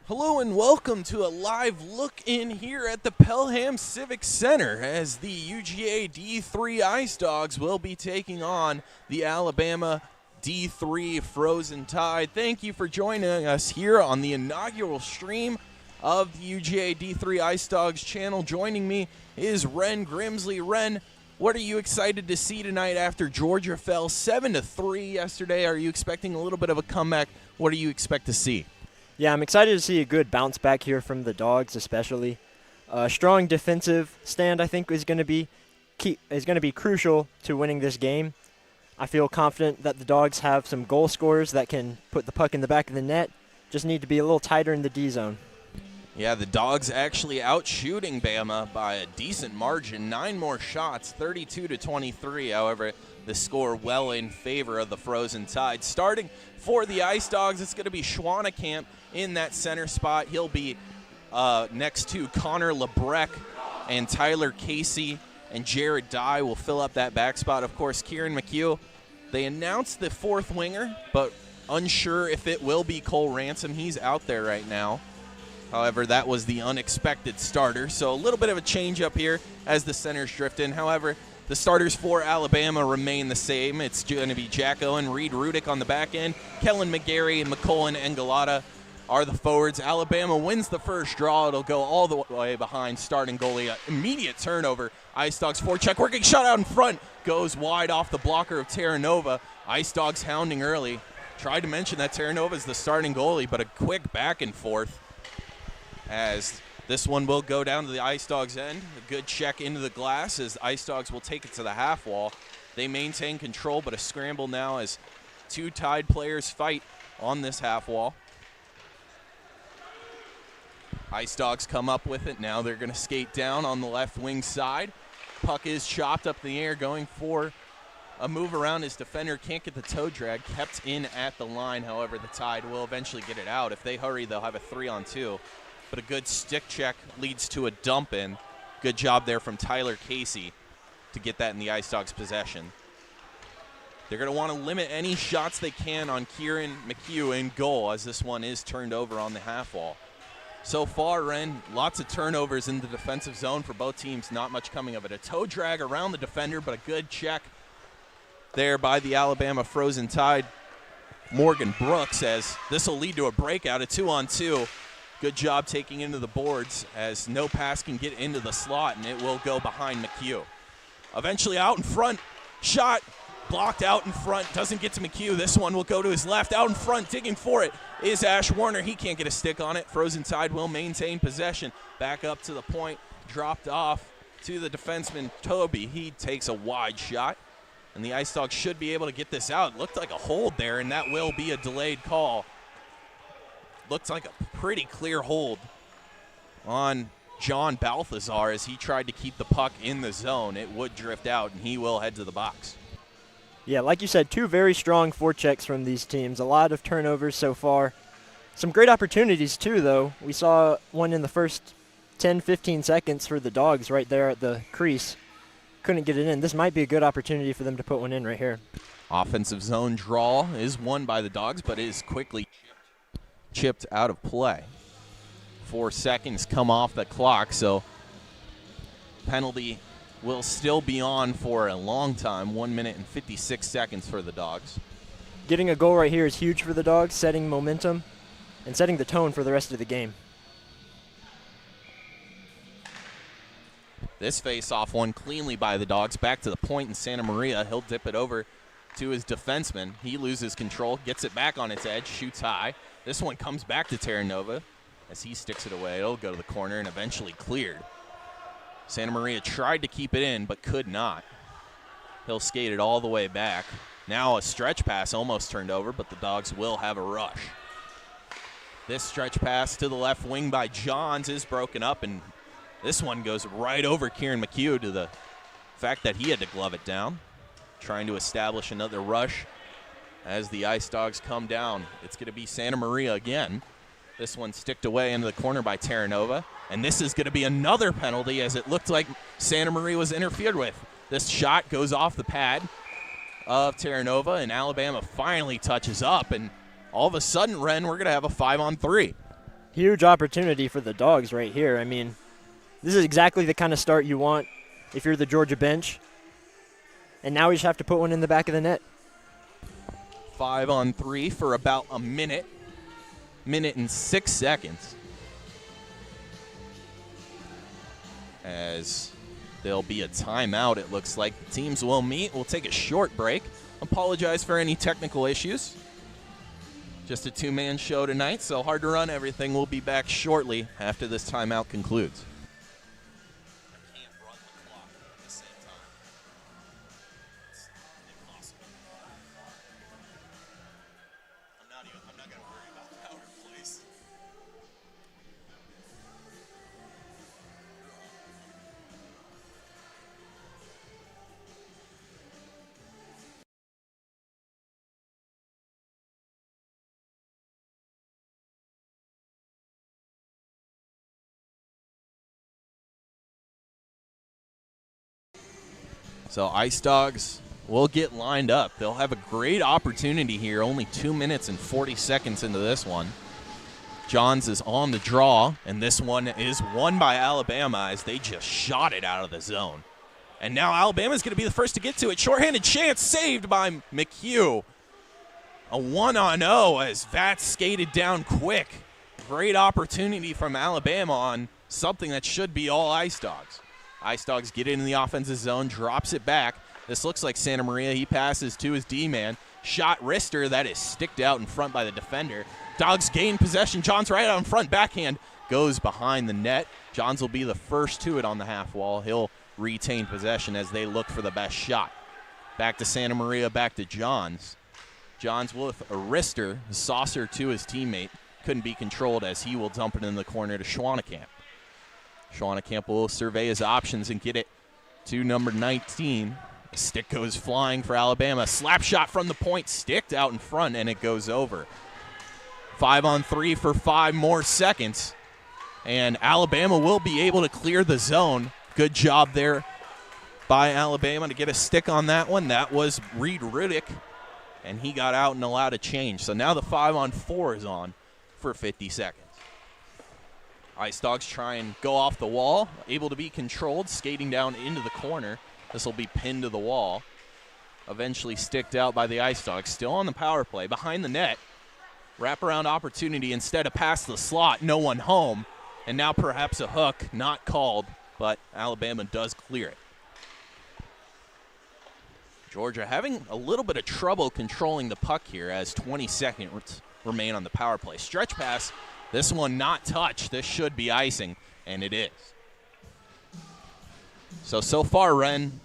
Hello and welcome to a live look-in here at the Pelham Civic Center as the UGA D3 Ice Dawgs will be taking on the Alabama D3 Frozen Tide. Thank you for joining us here on the inaugural stream of the UGA D3 Ice Dawgs channel. Joining me is GrimsleyRen. What are you excited to see tonight after Georgia fell 7-3 yesterday? Are you expecting a little bit of a comeback? What do you expect to see? Yeah, I'm excited to see a good bounce back here from the Dogs, especially. A strong defensive stand, I think, is going to be crucial to winning this game. I feel confident that the Dogs have some goal scorers that can put the puck in the back of the net. Just need to be a little tighter in the D zone. Yeah, the Dogs actually out shooting BAMA by a decent margin. 9 more shots, 32-23. However, the score well in favor of the Frozen Tide. Starting for the Ice Dawgs, it's going to be Schwannekamp in that center spot. He'll be next to Connor Lebrecht, and Tyler Casey and Jared Dye will fill up that back spot. Of course, Kieran McHugh. They announced the fourth winger, but unsure if it will be Cole Ransom. He's out there right now. However, that was the unexpected starter, so a little bit of a change up here as the centers drift in. However, the starters for Alabama remain the same. It's going to be Jack Owen, Reed Rudick on the back end. Kellen McGarry, McCullen, and Galata are the forwards. Alabama wins the first draw. It'll go all the way behind starting goalie. Immediate turnover. Ice Dawgs forecheck, working shot out in front. Goes wide off the blocker of Terranova. Ice Dawgs hounding early. Tried to mention that Terranova is the starting goalie, but a quick back and forth as this one will go down to the Ice Dawgs end. A good check into the glass as Ice Dawgs will take it to the half wall. They maintain control, but a scramble now as two Tide players fight on this half wall. Ice Dawgs come up with it. Now they're going to skate down on the left wing side. Puck is chopped up in the air, going for a move around his defender. Can't get the toe drag. Kept in at the line. However, the Tide will eventually get it out. If they hurry, they'll have a 3-on-2. But a good stick check leads to a dump in. Good job there from Tyler Casey to get that in the Ice Dawgs' possession. They're going to want to limit any shots they can on Kieran McHugh in goal, as this one is turned over on the half wall. So far, Ren, lots of turnovers in the defensive zone for both teams. Not much coming of it. A toe drag around the defender, but a good check there by the Alabama Frozen Tide. Morgan Brooks, as this will lead to a breakout, a 2-on-2. Good job taking into the boards as no pass can get into the slot, and it will go behind McHugh. Eventually out in front, shot blocked out in front, doesn't get to McHugh. This one will go to his left. Out in front, digging for it is Ash Warner. He can't get a stick on it. Frozen Tide will maintain possession. Back up to the point, dropped off to the defenseman Toby. He takes a wide shot, and the Ice Dawgs should be able to get this out. Looked like a hold there, and that will be a delayed call. Looked like a pretty clear hold on John Balthazar as he tried to keep the puck in the zone. It would drift out, and he will head to the box. Yeah, like you said, two very strong forechecks from these teams. A lot of turnovers so far. Some great opportunities, too, though. We saw one in the first 10-15 seconds for the Dogs right there at the crease. Couldn't get it in. This might be a good opportunity for them to put one in right here. Offensive zone draw is won by the Dogs, but is quickly chipped out of play. 4 seconds come off the clock, so penalty will still be on for a long time. 1 minute and 56 seconds for the Dogs. Getting a goal right here is huge for the Dogs, setting momentum and setting the tone for the rest of the game. This face-off won cleanly by the Dogs. Back to the point in Santa Maria. He'll dip it over to his defenseman. He loses control, gets it back on its edge, shoots high. This one comes back to Terranova as he sticks it away. It'll go to the corner and eventually cleared. Santa Maria tried to keep it in but could not. He'll skate it all the way back. Now a stretch pass almost turned over, but the Dogs will have a rush. This stretch pass to the left wing by Johns is broken up, and this one goes right over Kieran McHugh to the fact that he had to glove it down. Trying to establish another rush as the Ice Dawgs come down. It's going to be Santa Maria again. This one sticked away into the corner by Terranova. And this is going to be another penalty as it looked like Santa Maria was interfered with. This shot goes off the pad of Terranova, and Alabama finally touches up. And all of a sudden, Ren, we're going to have a 5-on-3. Huge opportunity for the Dogs right here. I mean, this is exactly the kind of start you want if you're the Georgia bench. And now we just have to put one in the back of the net. 5-on-3 for about a minute and 6 seconds. As there'll be a timeout, it looks like. The teams will meet. We'll take a short break. Apologize for any technical issues. Just a two-man show tonight, so hard to run everything. We'll be back shortly after this timeout concludes. I can't run the clock at the same time. It's impossible. I'm not going to worry about power plays. So Ice Dawgs will get lined up. They'll have a great opportunity here, only 2 minutes and 40 seconds into this one. Johns is on the draw, and this one is won by Alabama as they just shot it out of the zone. And now Alabama's going to be the first to get to it. Shorthanded chance saved by McHugh. A 1-on-0 as Vats skated down quick. Great opportunity from Alabama on something that should be all Ice Dawgs. Ice Dawgs get in the offensive zone, drops it back. This looks like Santa Maria. He passes to his D-man. Shot wrister, that is sticked out in front by the defender. Dogs gain possession. Johns right out in front. Backhand goes behind the net. Johns will be the first to it on the half wall. He'll retain possession as they look for the best shot. Back to Santa Maria, back to Johns. Johns with a wrister, a saucer to his teammate. Couldn't be controlled as he will dump it in the corner to Schwanekamp. Schwanekamp will survey his options and get it to number 19. The stick goes flying for Alabama. Slap shot from the point, sticked out in front, and it goes over. 5-on-3 for 5 more seconds. And Alabama will be able to clear the zone. Good job there by Alabama to get a stick on that one. That was Reed Riddick, and he got out and allowed a change. So now the 5-on-4 is on for 50 seconds. Ice Dawgs try and go off the wall, able to be controlled, skating down into the corner. This will be pinned to the wall. Eventually sticked out by the Ice Dawgs. Still on the power play, behind the net. Wraparound opportunity instead of past the slot, no one home. And now perhaps a hook, not called, but Alabama does clear it. Georgia having a little bit of trouble controlling the puck here as 20 seconds remain on the power play. Stretch pass. This one not touched. This should be icing, and it is. So far, Ren,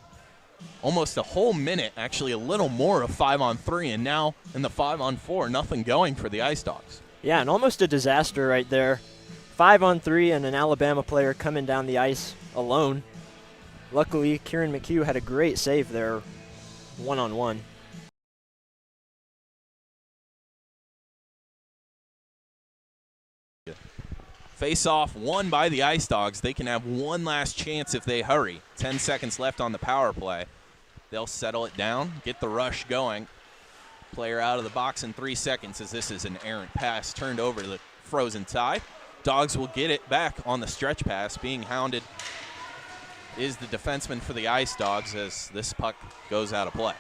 almost a whole minute, actually a little more of 5-on-3, and now in the 5-on-4, nothing going for the Ice Dawgs. Yeah, and almost a disaster right there. 5-on-3 and an Alabama player coming down the ice alone. Luckily, Kieran McHugh had a great save there, 1-on-1. Face-off won by the Ice Dawgs. They can have one last chance if they hurry. 10 seconds left on the power play. They'll settle it down, get the rush going. Player out of the box in 3 seconds as this is an errant pass turned over to the Frozen Tide. Dogs will get it back on the stretch pass. Being hounded is the defenseman for the Ice Dawgs as this puck goes out of play.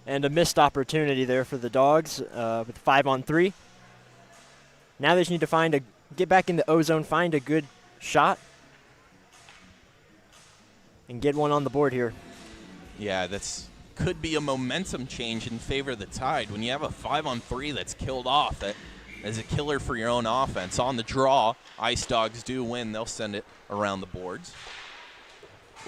And a missed opportunity there for the Dogs with 5-on-3. Now they just need to get back in the O-zone, find a good shot, and get one on the board here. Yeah, that's could be a momentum change in favor of the Tide. When you have a 5-on-3 that's killed off, that is a killer for your own offense. On the draw, Ice Dawgs do win. They'll send it around the boards.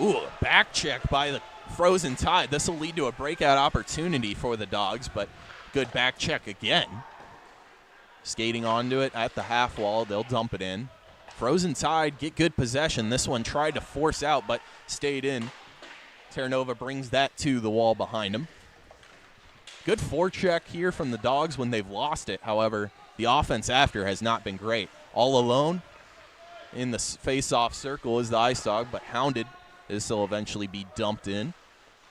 Ooh, a back check by the Frozen Tide. This will lead to a breakout opportunity for the Dogs, but good back check again. Skating onto it at the half wall. They'll dump it in. Frozen Tide get good possession. This one tried to force out, but stayed in. Terranova brings that to the wall behind him. Good forecheck here from the Dogs when they've lost it. However, the offense after has not been great. All alone in the face-off circle is the Ice Dawg, but hounded. This will eventually be dumped in.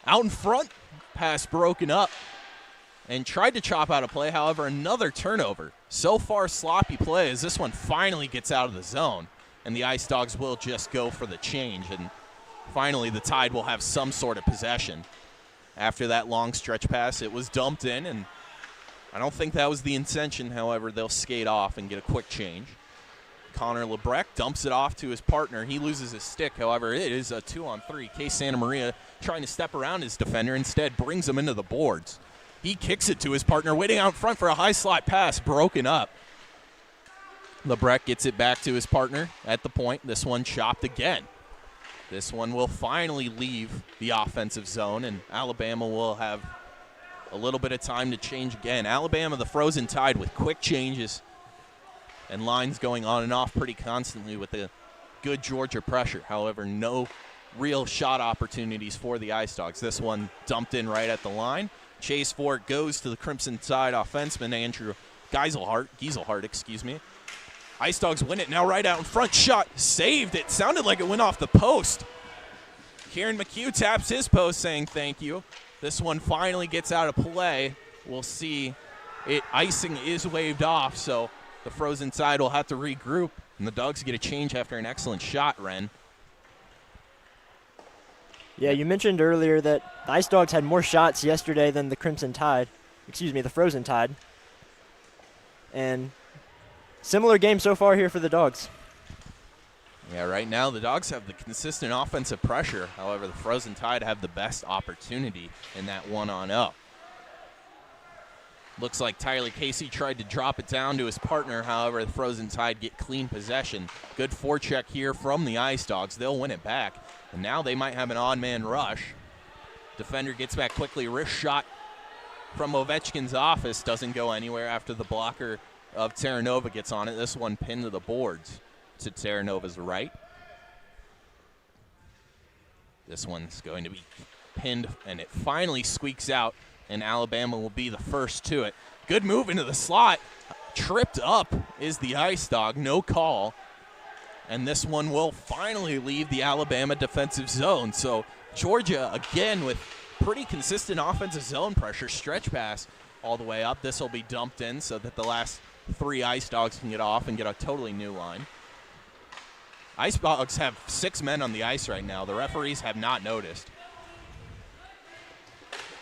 Out in front, pass broken up and tried to chop out a play. However, another turnover. So far, sloppy play as this one finally gets out of the zone, and the Ice Dawgs will just go for the change, and finally the Tide will have some sort of possession. After that long stretch pass, it was dumped in, and I don't think that was the intention. However, they'll skate off and get a quick change. Connor Lebrecht dumps it off to his partner. He loses his stick. However, it is a 2-on-3. Case Santa Maria trying to step around his defender, instead brings him into the boards. He kicks it to his partner, waiting out front for a high slot pass, broken up. Lebrecht gets it back to his partner at the point. This one chopped again. This one will finally leave the offensive zone, and Alabama will have a little bit of time to change again. Alabama, the Frozen Tide, with quick changes and lines going on and off pretty constantly with the good Georgia pressure. However, no real shot opportunities for the Ice Dawgs. This one dumped in right at the line. Chase for it goes to the Crimson Tide offenseman, Andrew Gieselhart, excuse me. Ice Dawgs win it now right out in front. Shot saved. It sounded like it went off the post. Kieran McHugh taps his post saying thank you. This one finally gets out of play. We'll see. Icing is waved off, so the Frozen Tide will have to regroup, and the Dogs get a change after an excellent shot, Ren. Yeah, you mentioned earlier that the Ice Dawgs had more shots yesterday than the the Frozen Tide. And similar game so far here for the Dogs. Yeah, right now the Dogs have the consistent offensive pressure. However, the Frozen Tide have the best opportunity in that 1-on-0. Looks like Tyler Casey tried to drop it down to his partner. However, the Frozen Tide get clean possession. Good forecheck here from the Ice Dawgs. They'll win it back. And now they might have an odd man rush. Defender gets back quickly. Wrist shot from Ovechkin's office. Doesn't go anywhere after the blocker of Terranova gets on it. This one pinned to the boards to Terranova's right. This one's going to be pinned, and it finally squeaks out, and Alabama will be the first to it. Good move into the slot. Tripped up is the Ice Dawg. No call. And this one will finally leave the Alabama defensive zone. So Georgia, again, with pretty consistent offensive zone pressure. Stretch pass all the way up. This will be dumped in so that the last 3 Ice Dawgs can get off and get a totally new line. Ice Dawgs have 6 men on the ice right now. The referees have not noticed,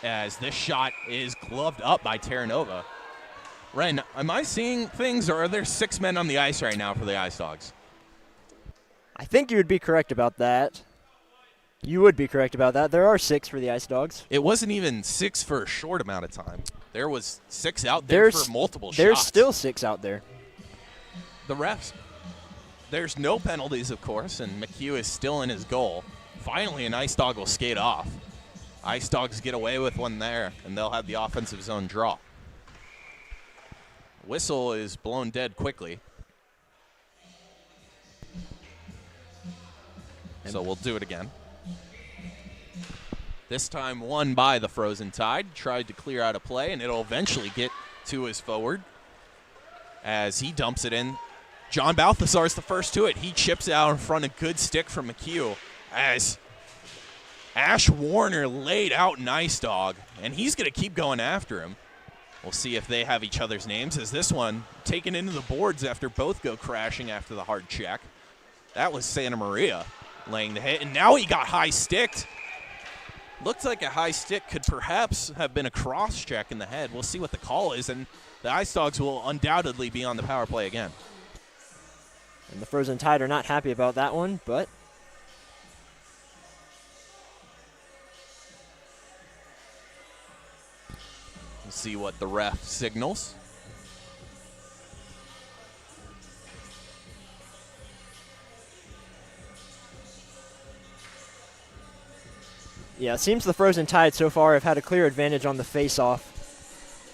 as this shot is gloved up by Terranova. Ren, am I seeing things, or are there 6 men on the ice right now for the Ice Dawgs? I think you would be correct about that. You would be correct about that. There are 6 for the Ice Dawgs. It wasn't even 6 for a short amount of time. There was 6 out there for multiple shots. There's still 6 out there. The refs. There's no penalties, of course, and McHugh is still in his goal. Finally, an Ice Dawg will skate off. Ice Dawgs get away with one there, and they'll have the offensive zone draw. Whistle is blown dead quickly. So we'll do it again. This time won by the Frozen Tide. Tried to clear out a play, and it'll eventually get to his forward as he dumps it in. John Balthazar is the first to it. He chips out in front, a good stick from McHugh as Ash Warner laid out an Ice Dawg, and he's going to keep going after him. We'll see if they have each other's names, as this one taken into the boards after both go crashing after the hard check. That was Santa Maria laying the hit, and now he got high sticked. Looked like a high stick could perhaps have been a cross check in the head. We'll see what the call is, and the Ice Dawgs will undoubtedly be on the power play again. And the Frozen Tide are not happy about that one, but we'll see what the ref signals. yeah, it seems the Frozen Tide so far have had a clear advantage on the face-off.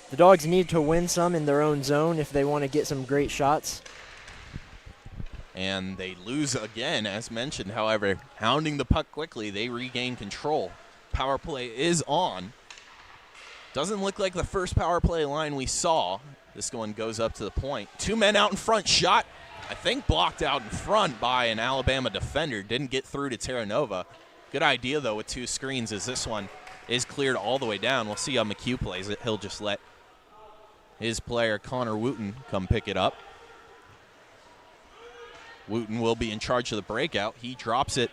The Dogs need to win some in their own zone if they want to get some great shots. And they lose again, as mentioned. However, hounding the puck quickly, they regain control. Power play is on. Doesn't look like the first power play line we saw. This one goes up to the point. 2 men out in front. Shot, I think, blocked out in front by an Alabama defender. Didn't get through to Terranova. Good idea, though, with 2 screens, as this one is cleared all the way down. We'll see how McHugh plays it. He'll just let his player, Connor Wooten, come pick it up. Wooten will be in charge of the breakout. He drops it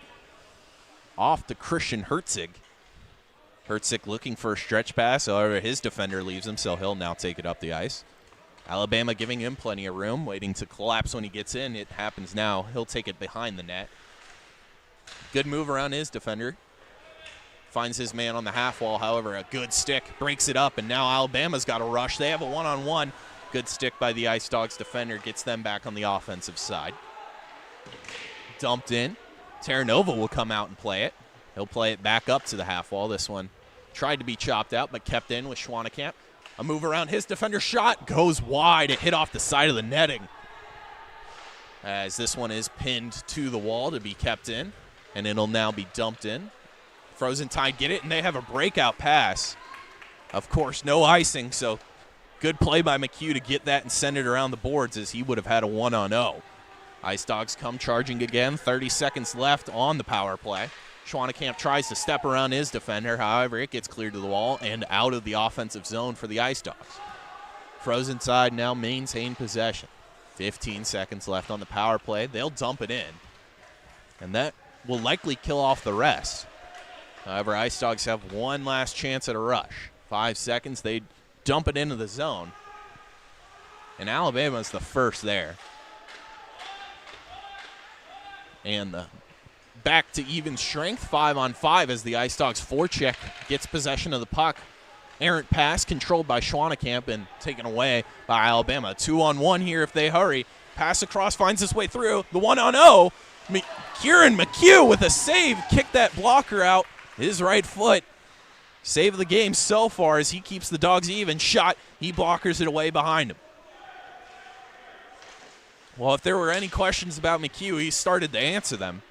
off to Christian Herzig. Herzig looking for a stretch pass. However, his defender leaves him, so he'll now take it up the ice. Alabama giving him plenty of room, waiting to collapse when he gets in. It happens now. He'll take it behind the net. Good move around his defender. Finds his man on the half wall. However, a good stick breaks it up, and now Alabama's got a rush. They have a one-on-one. Good stick by the Ice Dogs defender. Gets them back on the offensive side. Dumped in. Terranova will come out and play it. He'll play it back up to the half wall. This one tried to be chopped out, but kept in with Schwanekamp. A move around his defender. Shot goes wide. It hit off the side of the netting. As this one is pinned to the wall to be kept in, and it'll now be dumped in. Frozen Tide get it, and they have a breakout pass. Of course, no icing, so good play by McHugh to get that and send it around the boards, as he would have had a 1-on-0. Ice Dogs come charging again. 30 seconds left on the power play. Schwanekamp tries to step around his defender. However, it gets cleared to the wall and out of the offensive zone for the Ice Dogs. Frozen Tide now maintain possession. 15 seconds left on the power play. They'll dump it in, and that will likely kill off the rest. However, Ice Dogs have one last chance at a rush. 5 seconds, they dump it into the zone, and Alabama's the first there. And the back to even strength, 5-on-5, as the Ice Dogs forecheck gets possession of the puck. Errant pass controlled by Schwanekamp and taken away by Alabama. 2-on-1 here if they hurry. Pass across, finds his way through. The 1-on-0. Kieran McHugh with a save. Kicked that blocker out. His right foot. Save of the game so far as he keeps the Dogs even. Shot. He blockers it away behind him. Well, if there were any questions about McHugh, he started to answer them.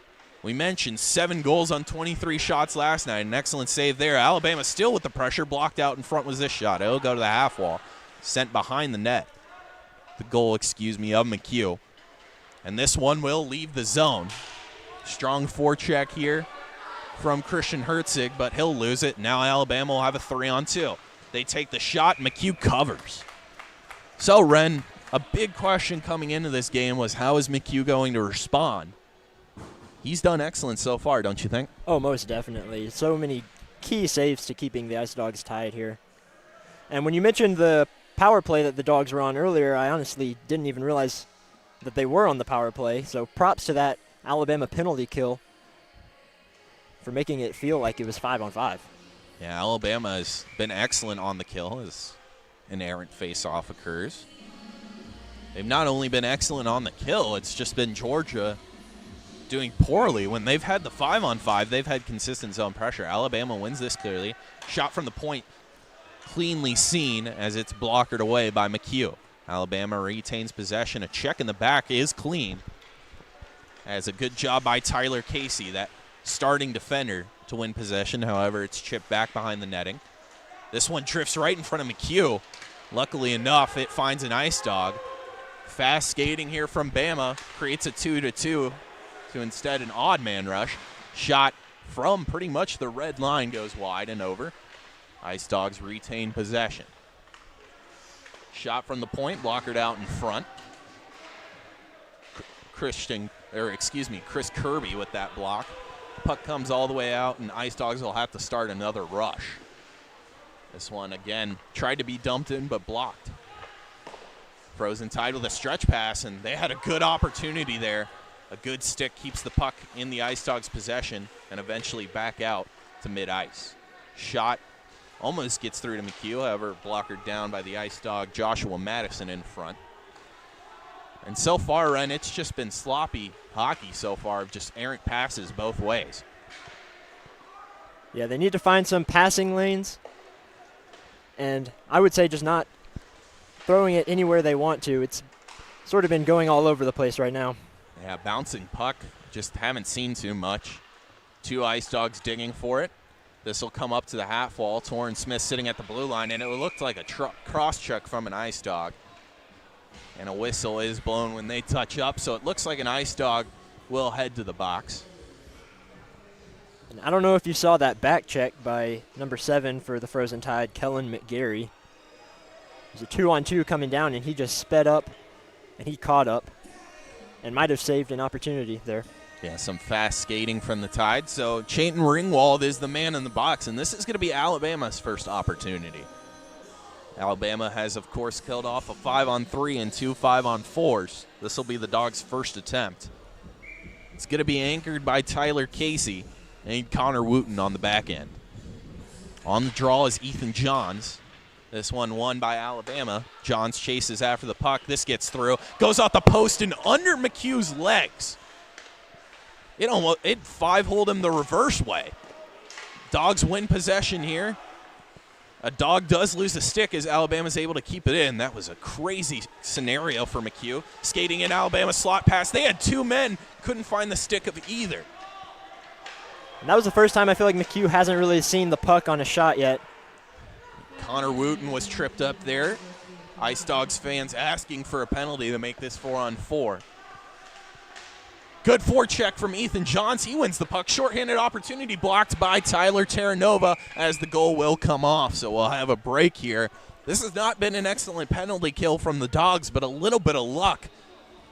We mentioned 7 goals on 23 shots last night. An excellent save there. Alabama still with the pressure. Blocked out in front was this shot. It'll go to the half wall. Sent behind the net. The goal, of McHugh. And this one will leave the zone. Strong forecheck here from Christian Herzig, but he'll lose it. Now Alabama will have a 3-on-2. They take the shot. McHugh covers. So, Ren, a big question coming into this game was, how is McHugh going to respond? He's done excellent so far, don't you think? Oh, most definitely. So many key saves to keeping the Ice Dogs tied here. And when you mentioned the power play that the Dogs were on earlier, I honestly didn't even realize that they were on the power play. So props to that Alabama penalty kill for making it feel like it was 5-on-5. Yeah, Alabama has been excellent on the kill as an errant face-off occurs. They've not only been excellent on the kill, it's just been Georgia doing poorly. When they've had the 5-on-5, they've had consistent zone pressure. Alabama wins this clearly. Shot from the point cleanly seen as it's blockered away by McHugh. Alabama retains possession. A check in the back is clean. As a good job by Tyler Casey, that starting defender, to win possession. However, it's chipped back behind the netting. This one drifts right in front of McHugh. Luckily enough, it finds an Ice Dog. Fast skating here from BAMA creates a 2-2 to instead an odd man rush. Shot from pretty much the red line goes wide and over. Ice Dogs retain possession. Shot from the point, blockered out in front. Chris Kirby with that block. Puck comes all the way out, and Ice Dogs will have to start another rush. This one, again, tried to be dumped in, but blocked. Frozen Tide with a stretch pass, and they had a good opportunity there. A good stick keeps the puck in the Ice Dogs' possession and eventually back out to mid-ice. Shot almost gets through to McHugh, however, blockered down by the Ice Dog, Joshua Madison in front. And so far, Ren, it's just been sloppy hockey so far, just errant passes both ways. Yeah, they need to find some passing lanes, and I would say just not throwing it anywhere they want to. It's sort of been going all over the place right now. Yeah, bouncing puck, just haven't seen too much. 2 Ice Dogs digging for it. This will come up to the half wall. Torrin Smith sitting at the blue line, and it looked like a cross-check from an Ice Dog. And a whistle is blown when they touch up, so it looks like an Ice Dog will head to the box. And I don't know if you saw that back check by number 7 for the Frozen Tide, Kellen McGarry. There's a 2-on-2 coming down, and he just sped up, and he caught up, and might have saved an opportunity there. Yeah, some fast skating from the Tide. So Chayton Ringwald is the man in the box, and this is going to be Alabama's first opportunity. Alabama has, of course, killed off a 5-on-3 and 2 5-on-4s. This will be the Dogs' first attempt. It's going to be anchored by Tyler Casey and Connor Wooten on the back end. On the draw is Ethan Johns. This one won by Alabama. Johns chases after the puck. This gets through. Goes off the post and under McHugh's legs. It 5-holed him the reverse way. Dogs win possession here. A dog does lose a stick as Alabama's able to keep it in. That was a crazy scenario for McHugh. Skating in Alabama slot pass. They had 2 men. Couldn't find the stick of either. And that was the first time I feel like McHugh hasn't really seen the puck on a shot yet. Connor Wooten was tripped up there. Ice Dawgs fans asking for a penalty to make this 4-on-4. Good forecheck from Ethan Johns. He wins the puck. Shorthanded opportunity blocked by Tyler Terranova as the goal will come off. So we'll have a break here. This has not been an excellent penalty kill from the Dogs, but a little bit of luck.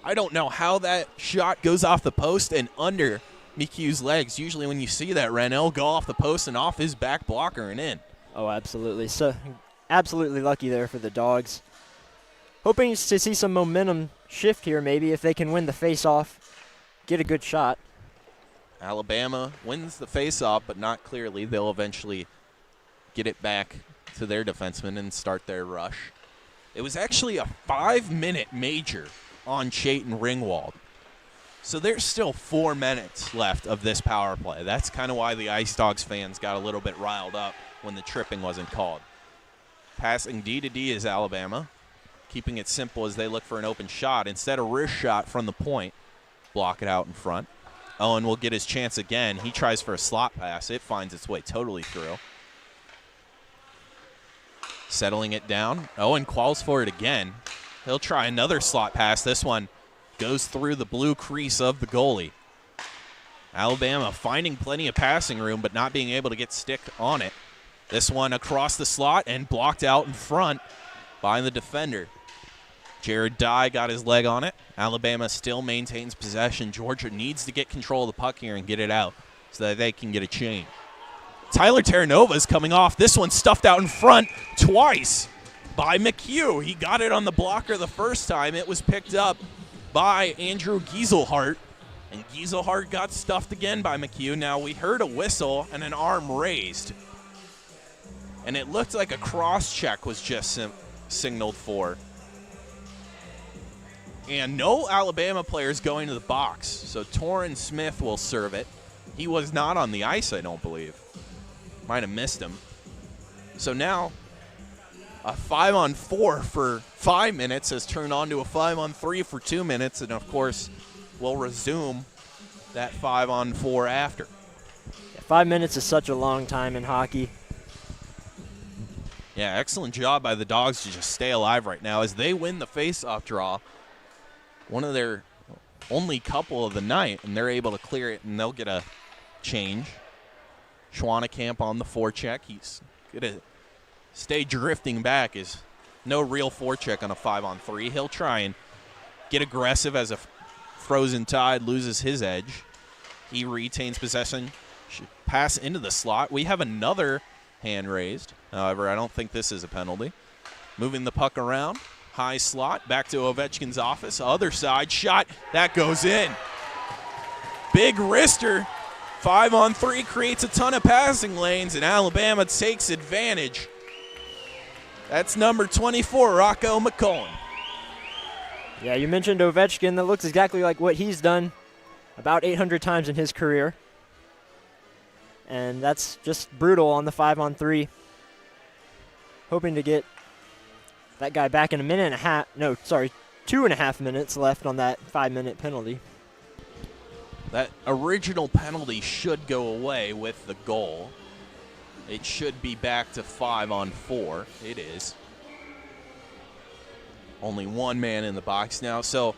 I don't know how that shot goes off the post and under McHugh's legs. Usually when you see that, Ren, it'll go off the post and off his back blocker and in. Oh, absolutely. So absolutely lucky there for the Dogs. Hoping to see some momentum shift here maybe if they can win the face-off. Get a good shot. Alabama wins the face-off, but not clearly. They'll eventually get it back to their defensemen and start their rush. It was actually a 5-minute major on Chayton Ringwald. So there's still 4 minutes left of this power play. That's kind of why the Ice Dawgs fans got a little bit riled up when the tripping wasn't called. Passing D to D is Alabama, keeping it simple as they look for an open shot. Instead, a wrist shot from the point. Block it out in front. Owen will get his chance again. He tries for a slot pass. It finds its way totally through. Settling it down. Owen calls for it again. He'll try another slot pass. This one goes through the blue crease of the goalie. Alabama finding plenty of passing room, but not being able to get stick on it. This one across the slot and blocked out in front by the defender. Jared Dye got his leg on it. Alabama still maintains possession. Georgia needs to get control of the puck here and get it out so that they can get a change. Tyler Terranova is coming off. This one stuffed out in front twice by McHugh. He got it on the blocker the first time. It was picked up by Andrew Gieselhart, and Gieselhart got stuffed again by McHugh. Now we heard a whistle and an arm raised, and it looked like a cross check was just signaled for. And no Alabama players going to the box, so Torrin Smith will serve it. He was not on the ice, I don't believe. Might have missed him. So now a 5-on-4 for 5 minutes has turned on to a 5-on-3 for 2 minutes, and of course we'll resume that 5-on-4 after. Yeah, 5 minutes is such a long time in hockey. Yeah, excellent job by the Dogs to just stay alive right now as they win the face-off draw. One of their only couple of the night, and they're able to clear it, and they'll get a change. Schwanekamp on the forecheck. He's going to stay drifting back. Is no real forecheck on a 5-on-3. He'll try and get aggressive as a Frozen Tide loses his edge. He retains possession. Should pass into the slot. We have another hand raised. However, I don't think this is a penalty. Moving the puck around. High slot, back to Ovechkin's office. Other side, shot, that goes in. Big wrister, 5-on-3, creates a ton of passing lanes, and Alabama takes advantage. That's number 24, Rocco McCullen. Yeah, you mentioned Ovechkin. That looks exactly like what he's done about 800 times in his career. And that's just brutal on the 5-on-3. Hoping to get that guy back in 2.5 minutes left on that 5-minute penalty. That original penalty should go away with the goal. It should be back to 5-on-4. It is. Only one man in the box now. So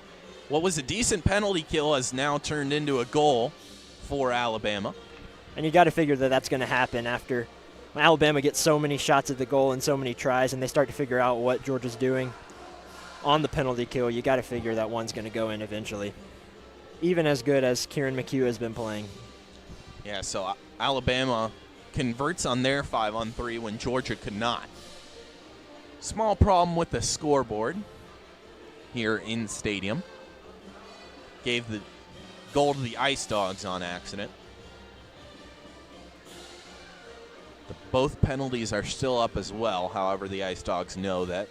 what was a decent penalty kill has now turned into a goal for Alabama. And you got to figure that that's going to happen after Alabama gets so many shots at the goal and so many tries, and they start to figure out what Georgia's doing on the penalty kill. You got to figure that one's going to go in eventually, even as good as Kieran McHugh has been playing. Yeah, so Alabama converts on their 5-on-3 when Georgia could not. Small problem with the scoreboard here in stadium. Gave the goal to the Ice Dawgs on accident. Both penalties are still up as well. However, the Ice Dawgs know that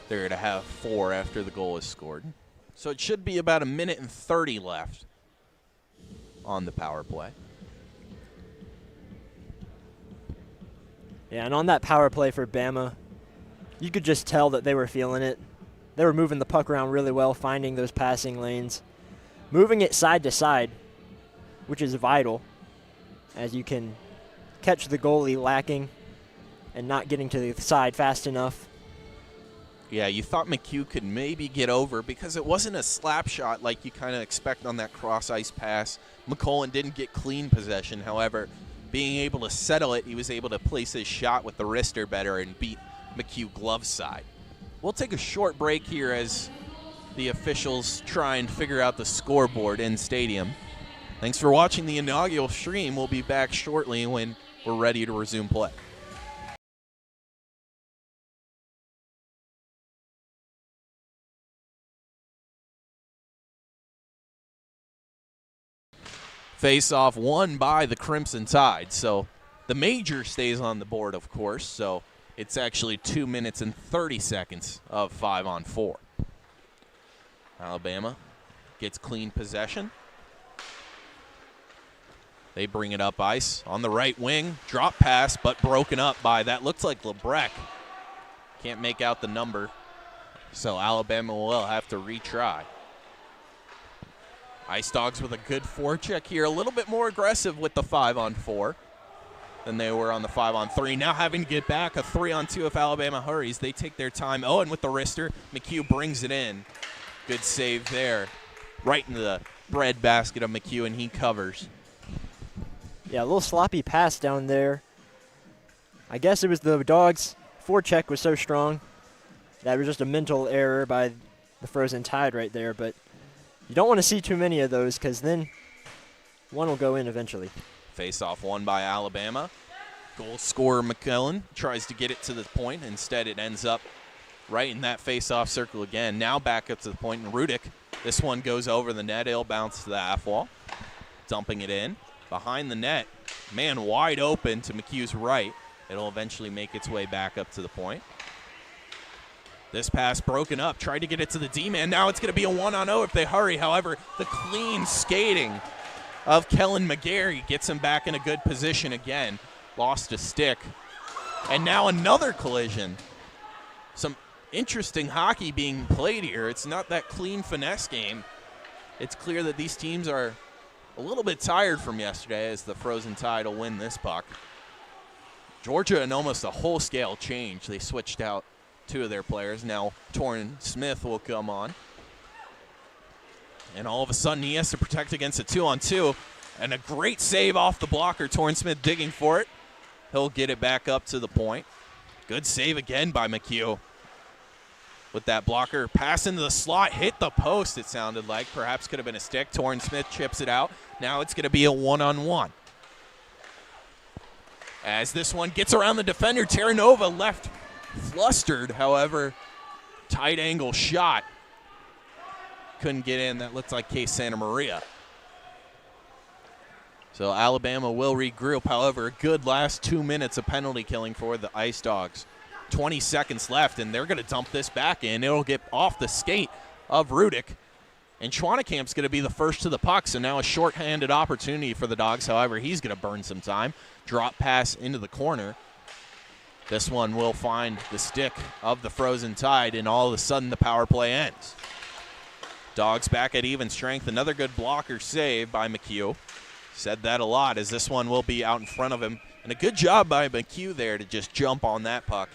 they're going to have 4 after the goal is scored. So it should be about 1:30 left on the power play. Yeah, and on that power play for Bama, you could just tell that they were feeling it. They were moving the puck around really well, finding those passing lanes, moving it side to side, which is vital, as you can catch the goalie lacking and not getting to the side fast enough. Yeah, you thought McHugh could maybe get over because it wasn't a slap shot like you kind of expect on that cross-ice pass. McCullen didn't get clean possession. However, being able to settle it, he was able to place his shot with the wrister better and beat McHugh glove side. We'll take a short break here as the officials try and figure out the scoreboard in stadium. Thanks for watching the inaugural stream. We'll be back shortly when we're ready to resume play. Face-off won by the Crimson Tide. So the major stays on the board, of course. So it's actually 2 minutes and 30 seconds of 5-on-4. Alabama gets clean possession. They bring it up ice on the right wing. Drop pass, but broken up by, that looks like Lebrecht. Can't make out the number. So Alabama will have to retry. Ice Dawgs with a good forecheck here. A little bit more aggressive with the 5-on-4 than they were on the 5-on-3. Now having to get back a 3-on-2 if Alabama hurries. They take their time. Oh, and with the wrister, McHugh brings it in. Good save there. Right into the bread basket of McHugh, and he covers. Yeah, a little sloppy pass down there. I guess it was the Dogs' forecheck was so strong that was just a mental error by the Frozen Tide right there, but you don't want to see too many of those because then one will go in eventually. Face-off won by Alabama. Goal scorer McCullen tries to get it to the point. Instead, it ends up right in that face-off circle again. Now back up to the point, and Rudick, this one goes over the net. It'll bounce to the half wall, dumping it in. Behind the net, man wide open to McHugh's right. It'll eventually make its way back up to the point. This pass broken up, tried to get it to the D-man. Now it's going to be a 1-on-0 if they hurry. However, the clean skating of Kellen McGarry gets him back in a good position again. Lost a stick. And now another collision. Some interesting hockey being played here. It's not that clean finesse game. It's clear that these teams are a little bit tired from yesterday as the Frozen Tide will win this puck. Georgia in almost a whole-scale change. They switched out 2 of their players. Now Torrin Smith will come on. And all of a sudden he has to protect against a 2-on-2. And a great save off the blocker. Torrin Smith digging for it. He'll get it back up to the point. Good save again by McHugh. With that blocker, pass into the slot, hit the post, it sounded like. Perhaps could have been a stick. Torrin Smith chips it out. Now it's going to be a 1-on-1. As this one gets around the defender, Terranova left flustered. However, tight angle shot. Couldn't get in. That looked like Case Santa Maria. So Alabama will regroup. However, a good last 2 minutes of penalty killing for the Ice Dawgs. 20 seconds left, and they're going to dump this back in. It'll get off the skate of Rudick. And Schwanekamp's going to be the first to the puck, so now a short-handed opportunity for the Dogs. However, he's going to burn some time. Drop pass into the corner. This one will find the stick of the Frozen Tide, and all of a sudden the power play ends. Dogs back at even strength. Another good blocker save by McHugh. Said that a lot, as this one will be out in front of him. And a good job by McHugh there to just jump on that puck.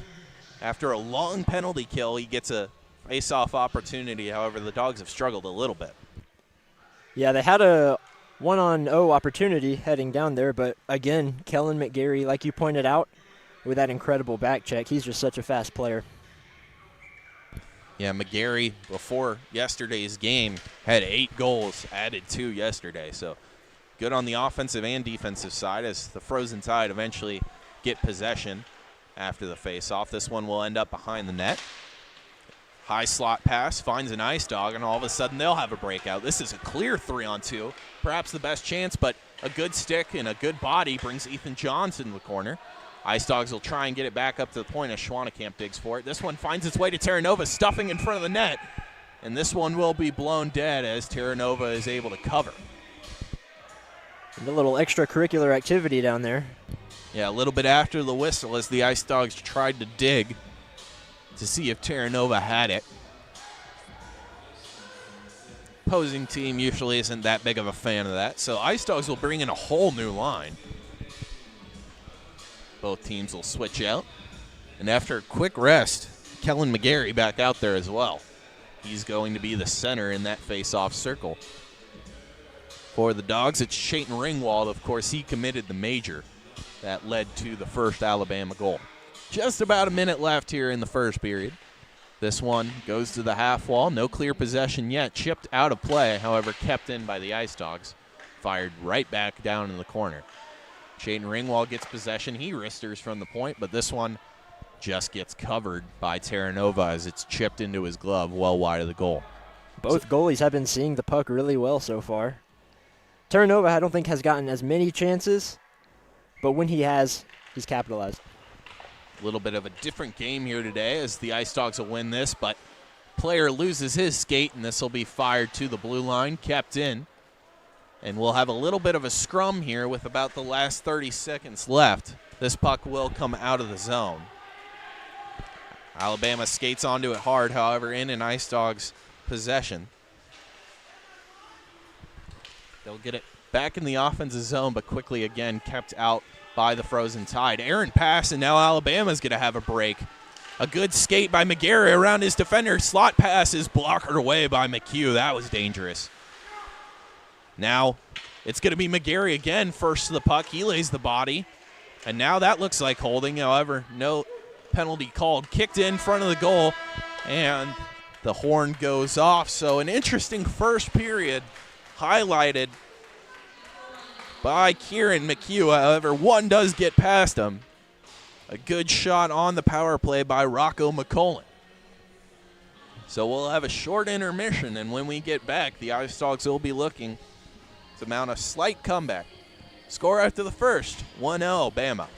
After a long penalty kill, he gets a face-off opportunity. However, the Dogs have struggled a little bit. Yeah, they had a 1-on-0 opportunity heading down there, but again, Kellen McGarry, like you pointed out, with that incredible back check, he's just such a fast player. Yeah, McGarry, before yesterday's game, had 8 goals, added 2 yesterday. So good on the offensive and defensive side as the Frozen Tide eventually get possession after the face-off. This one will end up behind the net. High slot pass, finds an Ice Dawg, and all of a sudden they'll have a breakout. This is a clear 3-on-2, perhaps the best chance, but a good stick and a good body brings Ethan Johnson to the corner. Ice Dawgs will try and get it back up to the point as Schwannekamp digs for it. This one finds its way to Terranova, stuffing in front of the net, and this one will be blown dead as Terranova is able to cover. And a little extracurricular activity down there. Yeah, a little bit after the whistle as the Ice Dawgs tried to dig to see if Terranova had it. Opposing team usually isn't that big of a fan of that, so Ice Dawgs will bring in a whole new line. Both teams will switch out. And after a quick rest, Kellen McGarry back out there as well. He's going to be the center in that face-off circle. For the Dogs, it's Chayton Ringwald. Of course, he committed the major that led to the first Alabama goal. Just about a minute left here in the first period. This one goes to the half wall. No clear possession yet. Chipped out of play, however, kept in by the Ice Dawgs. Fired right back down in the corner. Chayton Ringwald gets possession. He wristers from the point, but this one just gets covered by Terranova as it's chipped into his glove well wide of the goal. Both goalies have been seeing the puck really well so far. Terranova, I don't think, has gotten as many chances, but when he has, he's capitalized. A little bit of a different game here today as the Ice Dawgs will win this, but player loses his skate, and this will be fired to the blue line, kept in. And we'll have a little bit of a scrum here with about the last 30 seconds left. This puck will come out of the zone. Alabama skates onto it hard, however, in an Ice Dawgs possession. They'll get it back in the offensive zone, but quickly again kept out by the Frozen Tide. Aaron pass, and now Alabama's going to have a break. A good skate by McGarry around his defender. Slot pass is blocked away by McHugh. That was dangerous. Now it's going to be McGarry again, first to the puck. He lays the body, and now that looks like holding. However, no penalty called. Kicked in front of the goal, and the horn goes off. So an interesting first period highlighted by Kieran McHugh. However, one does get past him. A good shot on the power play by Rocco McCullen. So we'll have a short intermission, and when we get back, the Ice Dawgs will be looking to mount a slight comeback. Score after the first, 1-0 Bama.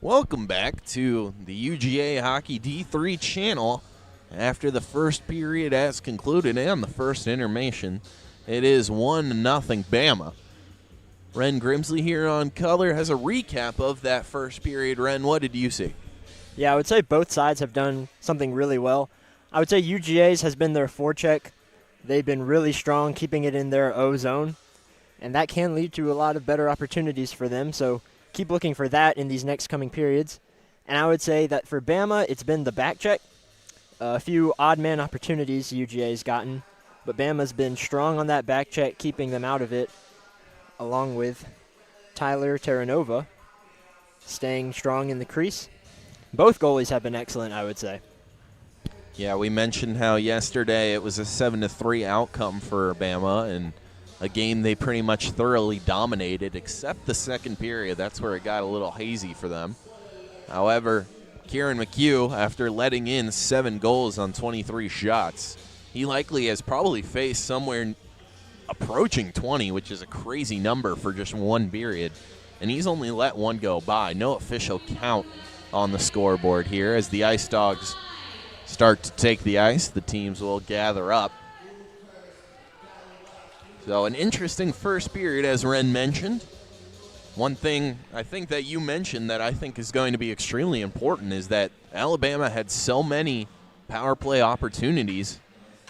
Welcome back to the UGA Hockey D3 channel. After the first period has concluded and the first intermission, it is 1-0 BAMA. Ren Grimsley here on color has a recap of that first period. Ren, what did you see? Yeah, I would say both sides have done something really well. I would say UGA's has been their forecheck. They've been really strong, keeping it in their O zone, and that can lead to a lot of better opportunities for them, so keep looking for that in these next coming periods. And I would say that for BAMA, it's been the back check. A few odd man opportunities UGA's gotten, but BAMA's been strong on that back check, keeping them out of it, along with Tyler Terranova staying strong in the crease. Both goalies have been excellent, I would say. Yeah, we mentioned how yesterday it was a 7-3 outcome for BAMA, and a game they pretty much thoroughly dominated, except the second period. That's where it got a little hazy for them. However, Kieran McHugh, after letting in 7 goals on 23 shots, he likely has probably faced somewhere approaching 20, which is a crazy number for just one period. And he's only let one go by. No official count on the scoreboard here. As the Ice Dawgs start to take the ice, the teams will gather up. So an interesting first period, as Ren mentioned. One thing I think that you mentioned that I think is going to be extremely important is that Alabama had so many power play opportunities.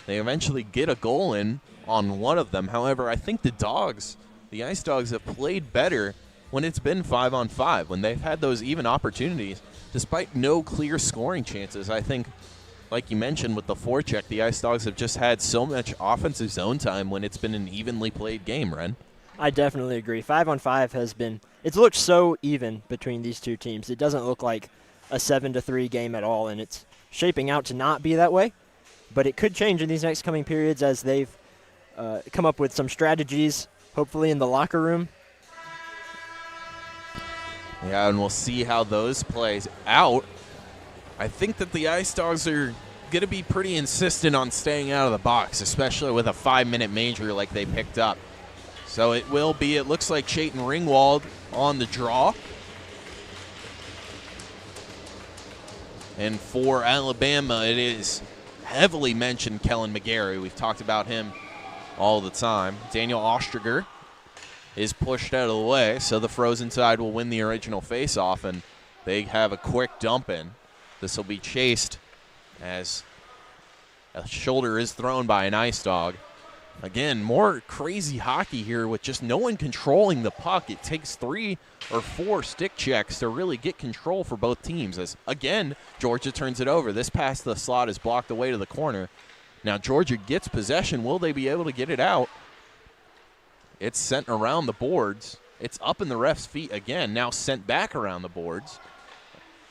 They eventually get a goal in on one of them. However, I think the Ice Dawgs have played better when it's been 5-on-5, when they've had those even opportunities, despite no clear scoring chances. I think, like you mentioned with the forecheck, the Ice Dawgs have just had so much offensive zone time when it's been an evenly played game, Ren. I definitely agree. 5-on-5 has been, it's looked so even between these two teams. It doesn't look like a 7-3 game at all, and it's shaping out to not be that way. But it could change in these next coming periods as they've come up with some strategies, hopefully in the locker room. Yeah, and we'll see how those plays out. I think that the Ice Dawgs are going to be pretty insistent on staying out of the box, especially with a 5-minute major like they picked up. So it will be, it looks like Chayton Ringwald on the draw. And for Alabama, it is heavily mentioned Kellen McGarry. We've talked about him all the time. Daniel Ostriger is pushed out of the way, so the Frozen Tide will win the original faceoff, and they have a quick dump in. This will be chased as a shoulder is thrown by an Ice Dawg. Again, more crazy hockey here with just no one controlling the puck. It takes 3 or 4 stick checks to really get control for both teams. As, again, Georgia turns it over. This pass to the slot is blocked away to the corner. Now Georgia gets possession. Will they be able to get it out? It's sent around the boards. It's up in the ref's feet again. Now sent back around the boards.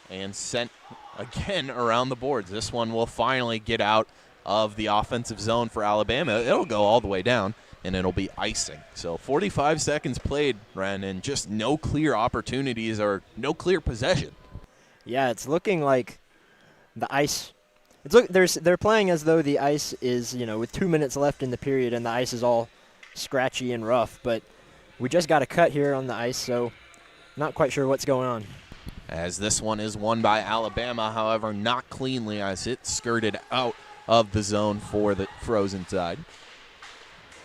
And sent again around the boards. This one will finally get out of the offensive zone for Alabama. It'll go all the way down, and it'll be icing. So 45 seconds played, Ren, and just no clear opportunities or no clear possession. Yeah, it's looking like the ice. They're playing as though the ice is, with 2 minutes left in the period, and the ice is all scratchy and rough. But we just got a cut here on the ice, so not quite sure what's going on. As this one is won by Alabama, however, not cleanly, as it skirted out of the zone for the Frozen Tide.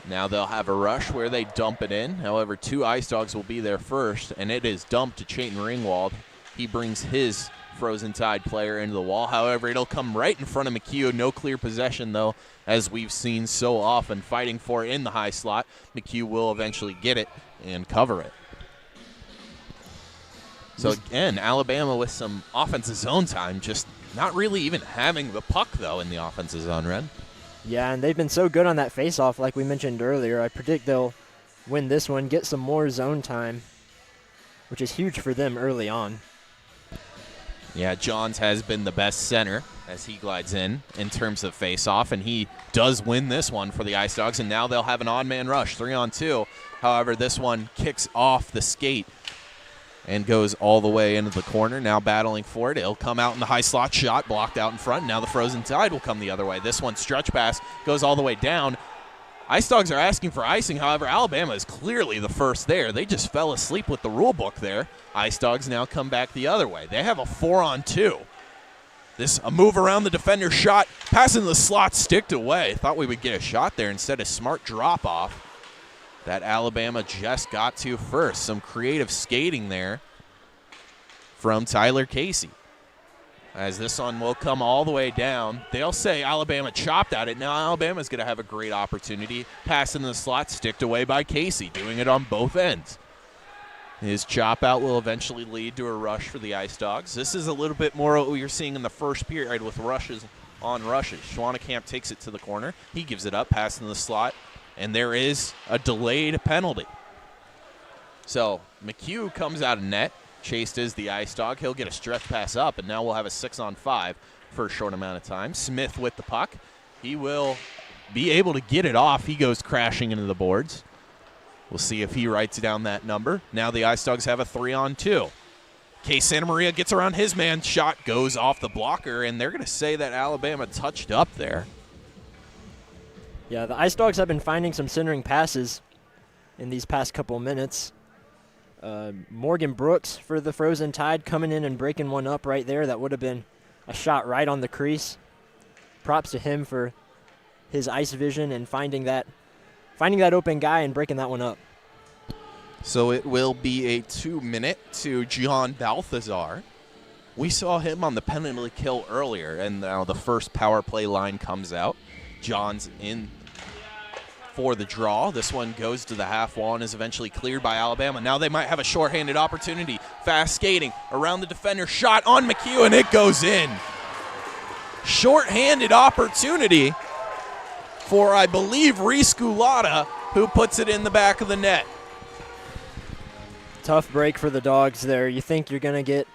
Now they'll have a rush where they dump it in. However, 2 Ice Dawgs will be there first, and it is dumped to Chayton Ringwald. He brings his Frozen Tide player into the wall. However, it'll come right in front of McHugh. No clear possession, though, as we've seen so often fighting for in the high slot. McHugh will eventually get it and cover it. So, again, Alabama with some offensive zone time, just not really even having the puck, though, in the offensive zone, Ren. Yeah, and they've been so good on that faceoff, like we mentioned earlier. I predict they'll win this one, get some more zone time, which is huge for them early on. Yeah, Johns has been the best center as he glides in terms of faceoff, and he does win this one for the Ice Dawgs, and now they'll have an odd man rush, 3-on-2. However, this one kicks off the skate and goes all the way into the corner. Now battling for it. It'll come out in the high slot shot, blocked out in front. Now the Frozen Tide will come the other way. This one, stretch pass, goes all the way down. Ice Dawgs are asking for icing. However, Alabama is clearly the first there. They just fell asleep with the rule book there. Ice Dawgs now come back the other way. They have a 4-on-2. This a move around the defender, shot, passing the slot, sticked away. Thought we would get a shot there instead of smart drop off that Alabama just got to first. Some creative skating there from Tyler Casey. As this one will come all the way down. They'll say Alabama chopped at it. Now Alabama's going to have a great opportunity. Passing the slot, sticked away by Casey, doing it on both ends. His chop out will eventually lead to a rush for the Ice Dawgs. This is a little bit more what we were seeing in the first period with rushes on rushes. Schwannekamp takes it to the corner. He gives it up, passing the slot, and there is a delayed penalty. So McHugh comes out of net. Chased is the Ice Dawg. He'll get a stretch pass up, and now we'll have a 6-on-5 for a short amount of time. Smith with the puck. He will be able to get it off. He goes crashing into the boards. We'll see if he writes down that number. Now the Ice Dawgs have a 3-on-2. Case Santa Maria gets around his man. Shot goes off the blocker, and they're going to say that Alabama touched up there. Yeah, the Ice Dawgs have been finding some centering passes in these past couple minutes. Morgan Brooks for the Frozen Tide coming in and breaking one up right there. That would have been a shot right on the crease. Props to him for his ice vision and finding that open guy and breaking that one up. So it will be a 2-minute to John Balthazar. We saw him on the penalty kill earlier, and now the first power play line comes out. John's in for the draw. This one goes to the half wall and is eventually cleared by Alabama. Now they might have a shorthanded opportunity. Fast skating around the defender. Shot on McHugh, and it goes in. Shorthanded opportunity for, I believe, Reese Gulata, who puts it in the back of the net. Tough break for the Dogs there. You think you're going to get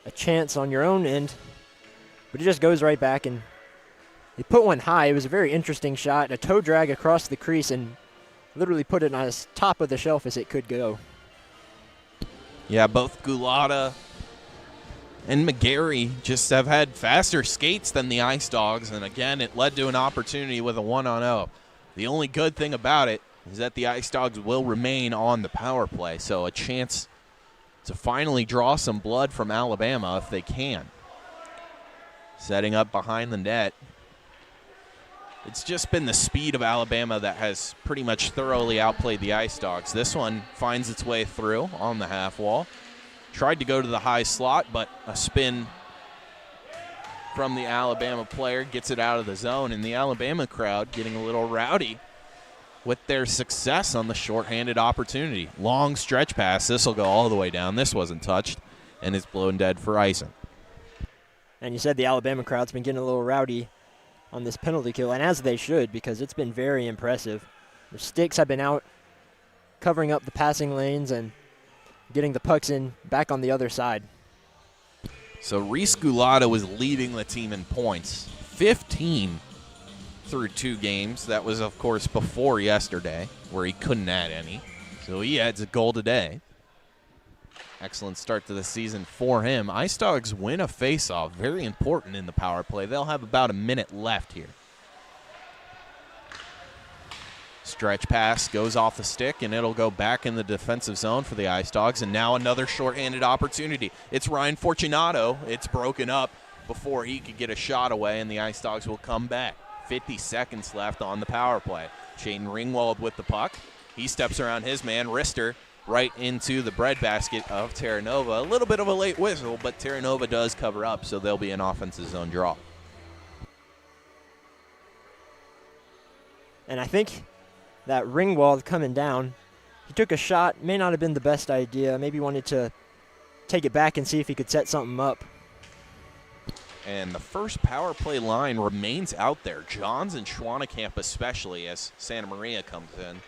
a chance on your own end, but it just goes right back, and they put one high. It was a very interesting shot, a toe drag across the crease, and literally put it on as top of the shelf as it could go. Yeah, both Gulata and McGarry just have had faster skates than the Ice Dawgs, and again, it led to an opportunity with a 1-on-0. The only good thing about it is that the Ice Dawgs will remain on the power play, so a chance to finally draw some blood from Alabama if they can. Setting up behind the net. It's just been the speed of Alabama that has pretty much thoroughly outplayed the Ice Dawgs. This one finds its way through on the half wall. Tried to go to the high slot, but a spin from the Alabama player gets it out of the zone, and the Alabama crowd getting a little rowdy with their success on the shorthanded opportunity. Long stretch pass. This will go all the way down. This wasn't touched, and it's blown dead for icing. And you said the Alabama crowd's been getting a little rowdy on this penalty kill, and as they should, because it's been very impressive. Their sticks have been out covering up the passing lanes and getting the pucks in back on the other side. So Reese Gulata was leading the team in points, 15 through 2 games. That was, of course, before yesterday, where he couldn't add any. So he adds a goal today. Excellent start to the season for him. Ice Dawgs win a faceoff. Very important in the power play. They'll have about a minute left here. Stretch pass goes off the stick, and it'll go back in the defensive zone for the Ice Dawgs. And now another shorthanded opportunity. It's Ryan Fortunato. It's broken up before he could get a shot away, and the Ice Dawgs will come back. 50 seconds left on the power play. Shaden Ringwald with the puck. He steps around his man, Rister, right into the breadbasket of Terra Nova. A little bit of a late whistle, but Terra Nova does cover up, so there'll be an offensive zone draw. And I think that Ringwald coming down, he took a shot, may not have been the best idea. Maybe wanted to take it back and see if he could set something up. And the first power play line remains out there. Johns and Schwannekamp especially, as Santa Maria comes in.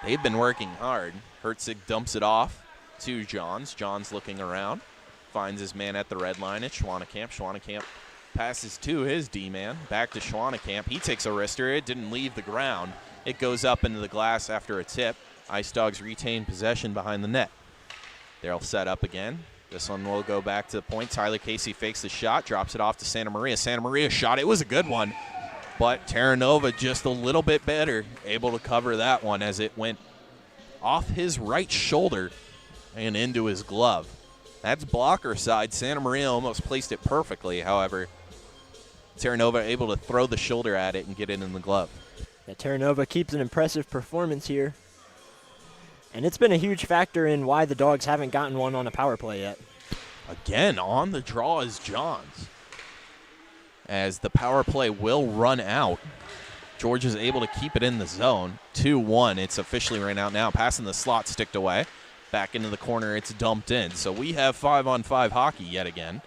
They've been working hard. Herzig dumps it off to Johns. Johns looking around. Finds his man at the red line. It's Schwannekamp. Schwannekamp passes to his D-man. Back to Schwannekamp. He takes a wrister. It didn't leave the ground. It goes up into the glass after a tip. Ice Dawgs retain possession behind the net. They'll set up again. This one will go back to the point. Tyler Casey fakes the shot, drops it off to Santa Maria. Santa Maria shot. It was a good one. But Terranova just a little bit better, able to cover that one as it went off his right shoulder and into his glove. That's blocker side. Santa Maria almost placed it perfectly. However, Terranova able to throw the shoulder at it and get it in the glove. Yeah, Terranova keeps an impressive performance here. And it's been a huge factor in why the Dogs haven't gotten one on a power play yet. Again, on the draw is Johns. As the power play will run out, George is able to keep it in the zone. 2-1, it's officially ran out now. Passing the slot, sticked away. Back into the corner, it's dumped in. So we have 5-on-5 hockey yet again.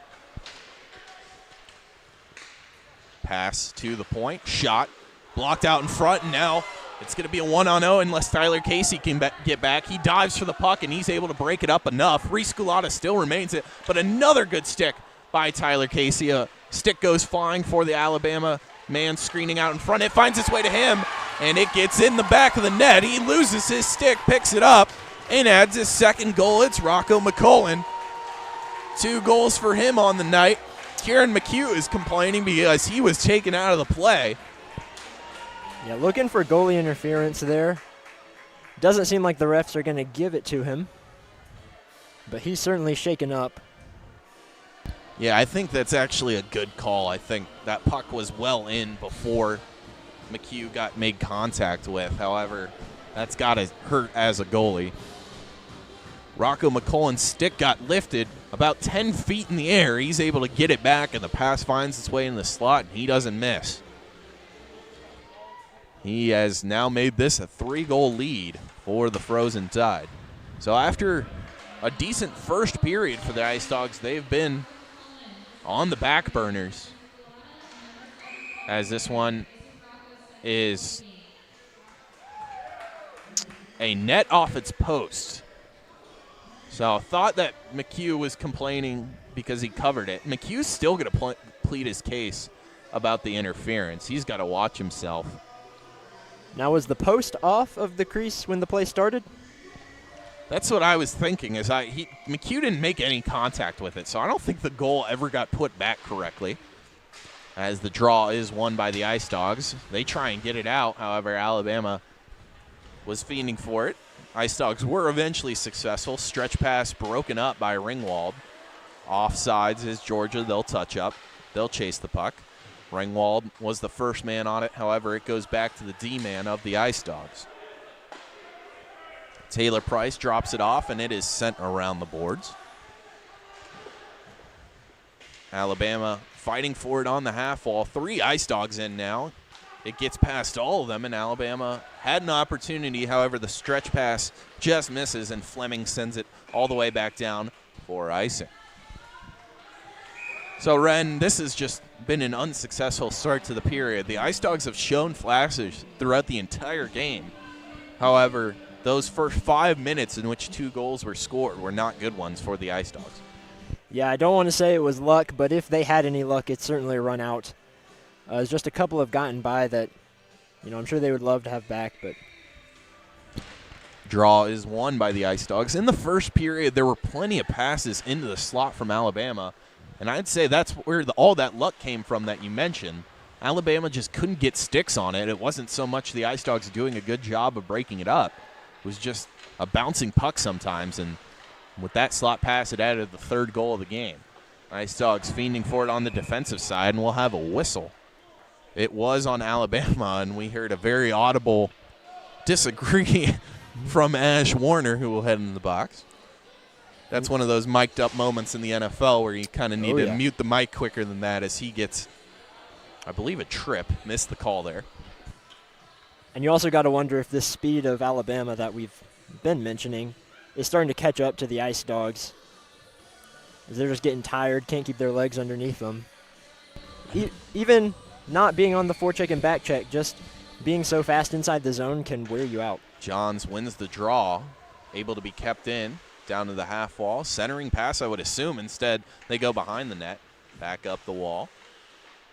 Pass to the point, shot, blocked out in front, and now it's going to be a 1-on-0 unless Tyler Casey can get back. He dives for the puck, and he's able to break it up enough. Reese Gulata still remains it, but another good stick by Tyler Casey. A stick goes flying for the Alabama man screening out in front. It finds its way to him, and it gets in the back of the net. He loses his stick, picks it up, and adds his second goal. It's Rocco McCullen. 2 goals for him on the night. Kieran McHugh is complaining because he was taken out of the play. Yeah, looking for goalie interference there. Doesn't seem like the refs are going to give it to him, but he's certainly shaken up. Yeah, I think that's actually a good call. I think that puck was well in before McHugh got made contact with. However, that's got to hurt as a goalie. Rocco McCullen's stick got lifted about 10 feet in the air. He's able to get it back, and the pass finds its way in the slot, and he doesn't miss. He has now made this a 3-goal lead for the Frozen Tide. So after a decent first period for the Ice Dogs, they've been on the back burners, as this one is a net off its post. So I thought that McHugh was complaining because he covered it. McHugh's still going to plead his case about the interference. He's got to watch himself. Now, was the post off of the crease when the play started? That's what I was thinking. McHugh didn't make any contact with it, so I don't think the goal ever got put back correctly. As the draw is won by the Ice Dogs, they try and get it out. However, Alabama was fiending for it. Ice Dogs were eventually successful. Stretch pass broken up by Ringwald. Offsides is Georgia. They'll touch up. They'll chase the puck. Ringwald was the first man on it. However, it goes back to the D-man of the Ice Dogs. Taylor Price drops it off, and it is sent around the boards. Alabama fighting for it on the half wall. 3 Ice Dogs in now. It gets past all of them, and Alabama had an opportunity. However, the stretch pass just misses, and Fleming sends it all the way back down for icing. So, Ren, this has just been an unsuccessful start to the period. The Ice Dogs have shown flashes throughout the entire game. However, those first 5 minutes in which 2 goals were scored were not good ones for the Ice Dogs. Yeah, I don't want to say it was luck, but if they had any luck, it's certainly run out. There's just a couple have gotten by that, I'm sure they would love to have back, but. Draw is won by the Ice Dogs. In the first period, there were plenty of passes into the slot from Alabama, and I'd say that's where all that luck came from that you mentioned. Alabama just couldn't get sticks on it. It wasn't so much the Ice Dogs doing a good job of breaking it up. It was just a bouncing puck sometimes, and with that slot pass, it added the 3rd goal of the game. Ice Dogs fiending for it on the defensive side, and we'll have a whistle. It was on Alabama, and we heard a very audible disagree from Ash Warner, who will head into the box. That's one of those mic'd up moments in the NFL where you kind of need to mute the mic quicker than that, as he gets, I believe, a trip. Missed the call there. And you also got to wonder if this speed of Alabama that we've been mentioning is starting to catch up to the Ice Dogs. As they're just getting tired, can't keep their legs underneath them. Even not being on the forecheck and back check, just being so fast inside the zone can wear you out. Johns wins the draw, able to be kept in, down to the half wall. Centering pass, I would assume. Instead, they go behind the net, back up the wall.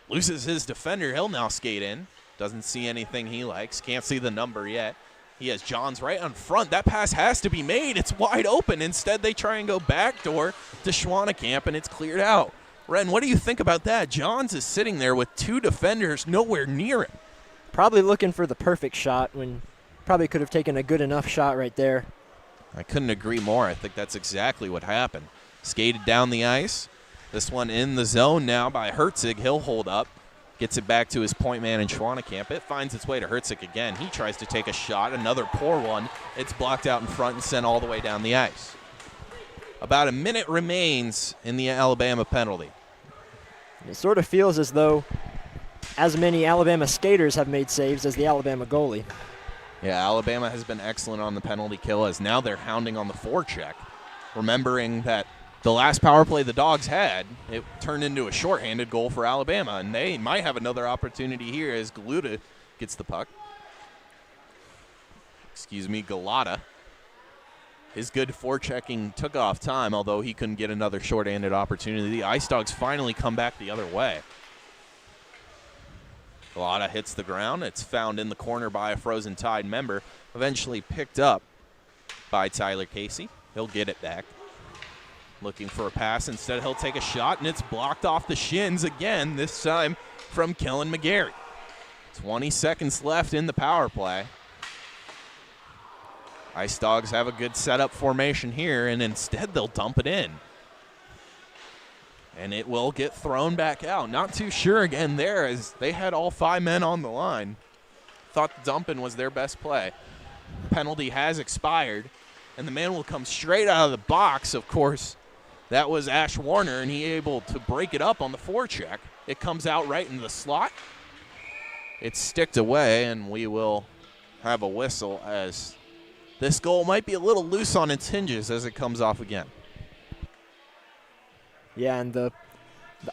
Loses his defender. He'll now skate in. Doesn't see anything he likes. Can't see the number yet. He has Johns right on front. That pass has to be made. It's wide open. Instead, they try and go backdoor to Schwannekamp, and it's cleared out. Ren, what do you think about that? Johns is sitting there with 2 defenders nowhere near him. Probably looking for the perfect shot when probably could have taken a good enough shot right there. I couldn't agree more. I think that's exactly what happened. Skated down the ice. This one in the zone now by Herzig. He'll hold up. Gets it back to his point man in Schwannekamp. It finds its way to Herzig again. He tries to take a shot. Another poor one. It's blocked out in front and sent all the way down the ice. About a minute remains in the Alabama penalty. It sort of feels as though as many Alabama skaters have made saves as the Alabama goalie. Yeah, Alabama has been excellent on the penalty kill as now they're hounding on the forecheck. Remembering that the last power play the Dogs had, it turned into a shorthanded goal for Alabama, and they might have another opportunity here as Galata gets the puck. Galata. His good forechecking took off time, although he couldn't get another shorthanded opportunity. The Ice Dogs finally come back the other way. Galata hits the ground. It's found in the corner by a Frozen Tide member, eventually picked up by Tyler Casey. He'll get it back. Looking for a pass. Instead, he'll take a shot, and it's blocked off the shins again, this time from Kellen McGarry. 20 seconds left in the power play. Ice Dogs have a good setup formation here, and instead they'll dump it in. And it will get thrown back out. Not too sure again there as they had all 5 men on the line. Thought the dumping was their best play. Penalty has expired, and the man will come straight out of the box, of course. That was Ash Warner, and he able to break it up on the forecheck. It comes out right into the slot. It's sticked away, and we will have a whistle as this goal might be a little loose on its hinges as it comes off again. Yeah, and the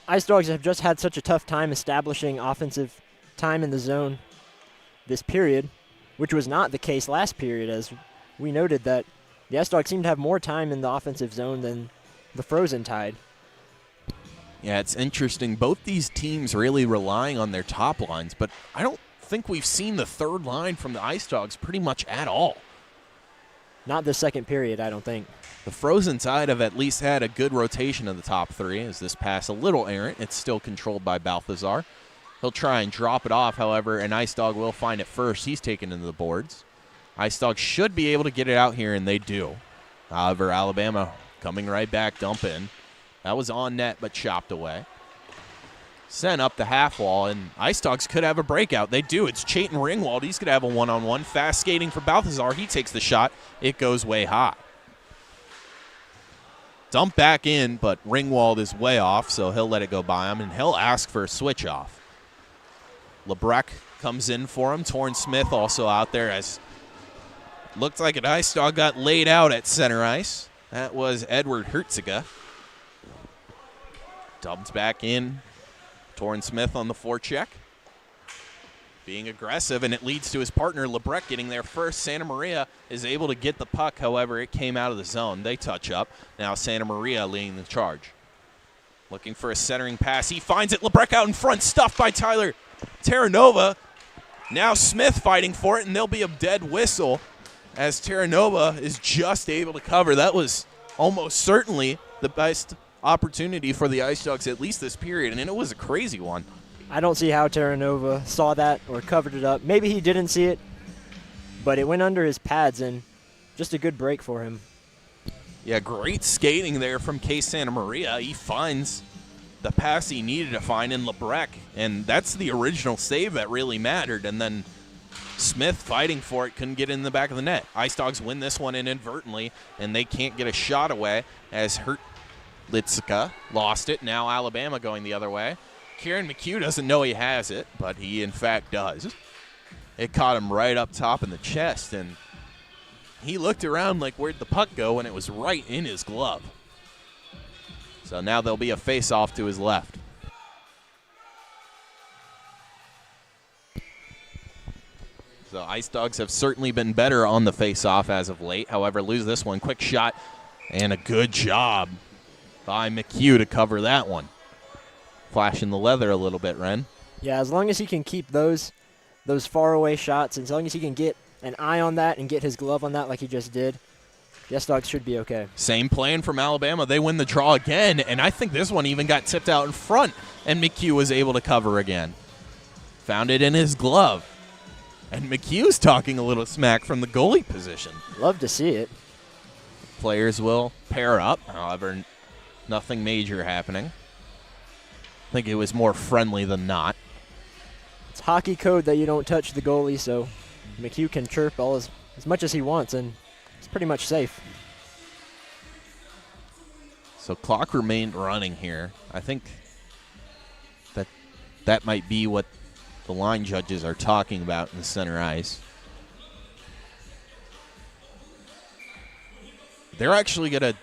Ice Dogs have just had such a tough time establishing offensive time in the zone this period, which was not the case last period, as we noted that the Ice Dogs seem to have more time in the offensive zone than the Frozen Tide. Yeah, it's interesting. Both these teams really relying on their top lines, but I don't think we've seen the third line from the Ice Dogs pretty much at all. Not the second period, I don't think. The Frozen Tide have at least had a good rotation of the top 3 as this pass a little errant. It's still controlled by Balthazar. He'll try and drop it off, however, and Ice Dog will find it first. He's taken into the boards. Ice Dog should be able to get it out here, and they do. However, Alabama coming right back, dump in. That was on net, but chopped away. Sent up the half wall, and Ice Dogs could have a breakout. They do. It's Chayton Ringwald. He's going to have a one-on-one. Fast skating for Balthazar. He takes the shot. It goes way high. Dump back in, but Ringwald is way off, so he'll let it go by him, and he'll ask for a switch off. LeBrecq comes in for him. Torrin Smith also out there as looked like an Ice Dog got laid out at center ice. That was Edward Herziga. Dumped back in. Torrin Smith on the forecheck. Being aggressive, and it leads to his partner, LeBrecq, getting there first. Santa Maria is able to get the puck. However, it came out of the zone. They touch up. Now Santa Maria leading the charge. Looking for a centering pass. He finds it. LeBrecq out in front. Stuffed by Tyler Terranova. Now Smith fighting for it, and there'll be a dead whistle as Terranova is just able to cover. That was almost certainly the best opportunity for the Ice Dogs, at least this period, and it was a crazy one. I don't see how Terranova saw that or covered it up. Maybe he didn't see it, but it went under his pads, and just a good break for him. Yeah, great skating there from Case Santa Maria. He finds the pass he needed to find in LeBrecq, and that's the original save that really mattered, and then Smith fighting for it, couldn't get in the back of the net. Ice Dogs win this one inadvertently, and they can't get a shot away as Litzka lost it. Now Alabama going the other way. Kieran McHugh doesn't know he has it, but he in fact does. It caught him right up top in the chest, and he looked around like, where'd the puck go, and it was right in his glove. So now there'll be a face-off to his left. So Ice Dogs have certainly been better on the face-off as of late. However, lose this one. Quick shot and a good job by McHugh to cover that one. Flashing the leather a little bit, Ren. Yeah, as long as he can keep those faraway shots, as long as he can get an eye on that and get his glove on that like he just did, The Ice Dawgs should be okay. Same plan from Alabama. They win the draw again, and I think this one even got tipped out in front, and McHugh was able to cover again. Found it in his glove. And McHugh's talking a little smack from the goalie position. Love to see it. Players will pair up. However, nothing major happening. I think it was more friendly than not. It's hockey code that you don't touch the goalie, so McHugh can chirp as much as he wants, and it's pretty much safe. So clock remained running here. I think that might be what the line judges are talking about in the center ice. They're actually going to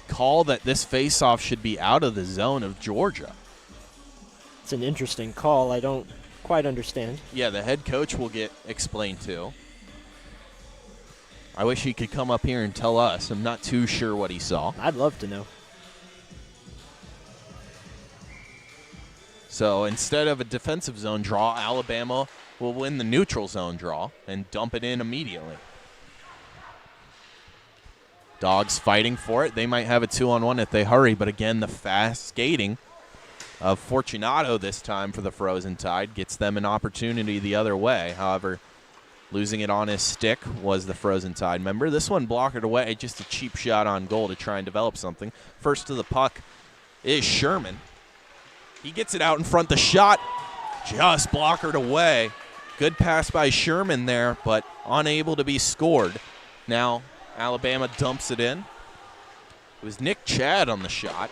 call that this faceoff should be out of the zone of Georgia. It's an interesting call. I don't quite understand. Yeah, the head coach will get explained to. I wish he could come up here and tell us. I'm not too sure what he saw. I'd love to know. So instead of a defensive zone draw, Alabama will win the neutral zone draw and dump it in immediately. Dogs fighting for it. They might have a 2-on-1 if they hurry, but again, the fast skating of Fortunato this time for the Frozen Tide gets them an opportunity the other way. However, losing it on his stick was the Frozen Tide member. This one blocked it away, just a cheap shot on goal to try and develop something. First to the puck is Sherman. He gets it out in front. The shot just blockered away. Good pass by Sherman there, but unable to be scored. Now Alabama dumps it in. It was Nick Chad on the shot.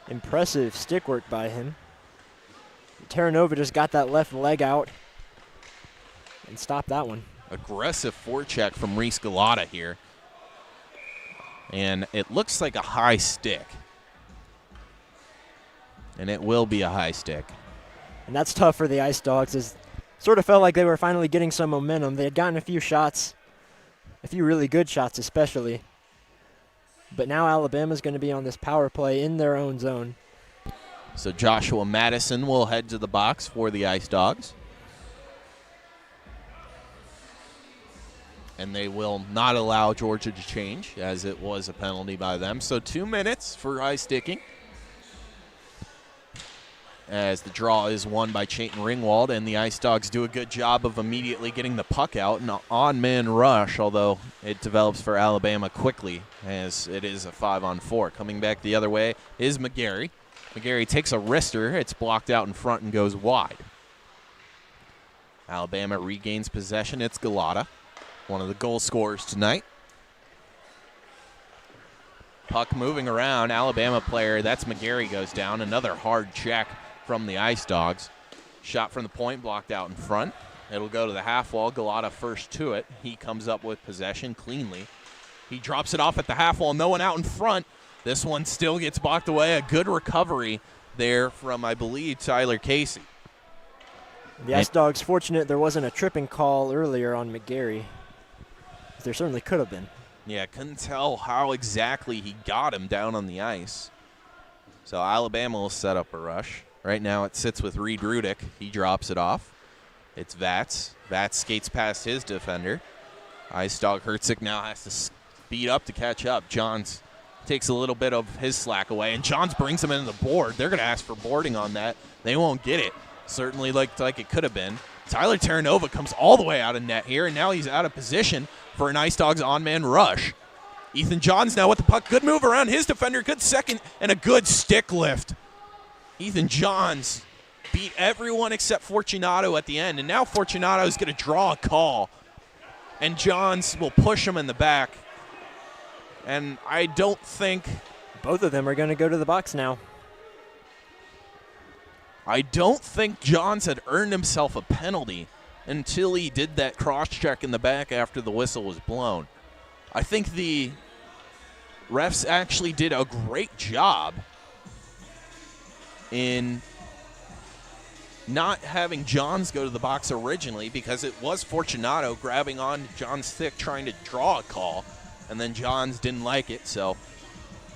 Impressive stick work by him. Terranova just got that left leg out and stopped that one. Aggressive forecheck from Reese Galata here. And it looks like a high stick. And it will be a high stick. And that's tough for the Ice Dawgs. It sort of felt like they were finally getting some momentum. They had gotten a few shots, a few really good shots especially. But now Alabama's going to be on this power play in their own zone. So Joshua Madison will head to the box for the Ice Dawgs. And they will not allow Georgia to change, as it was a penalty by them. So 2 minutes for high sticking, as the draw is won by Chayton Ringwald, and the Ice Dawgs do a good job of immediately getting the puck out. An on-man rush, although it develops for Alabama quickly, as it is a 5-on-4. Coming back the other way is McGarry. McGarry takes a wrister. It's blocked out in front and goes wide. Alabama regains possession. It's Galata, one of the goal scorers tonight. Puck moving around. Alabama player, that's McGarry, goes down. Another hard check from the Ice Dawgs. Shot from the point, blocked out in front. It'll go to the half wall. Galata first to it. He comes up with possession cleanly. He drops it off at the half wall. No one out in front. This one still gets blocked away. A good recovery there from, I believe, Tyler Casey. The Ice Dawgs fortunate there wasn't a tripping call earlier on McGarry. There certainly could have been. Yeah, couldn't tell how exactly he got him down on the ice. So Alabama will set up a rush. Right now it sits with Reed Rudick. He drops it off. It's Vats. Vats skates past his defender. Ice Dawg Hertzig now has to speed up to catch up. Johns takes a little bit of his slack away, and Johns brings him into the board. They're going to ask for boarding on that. They won't get it. Certainly looked like it could have been. Tyler Terranova comes all the way out of net here, and now he's out of position for an Ice Dawgs on-man rush. Ethan Johns now with the puck. Good move around his defender. Good second, and a good stick lift. Ethan Johns beat everyone except Fortunato at the end, and now Fortunato is going to draw a call, and Johns will push him in the back. And I don't think both of them are going to go to the box now. I don't think Johns had earned himself a penalty until he did that cross-check in the back after the whistle was blown. I think the refs actually did a great job in not having Johns go to the box originally, because it was Fortunato grabbing on John's stick trying to draw a call, and then Johns didn't like it, so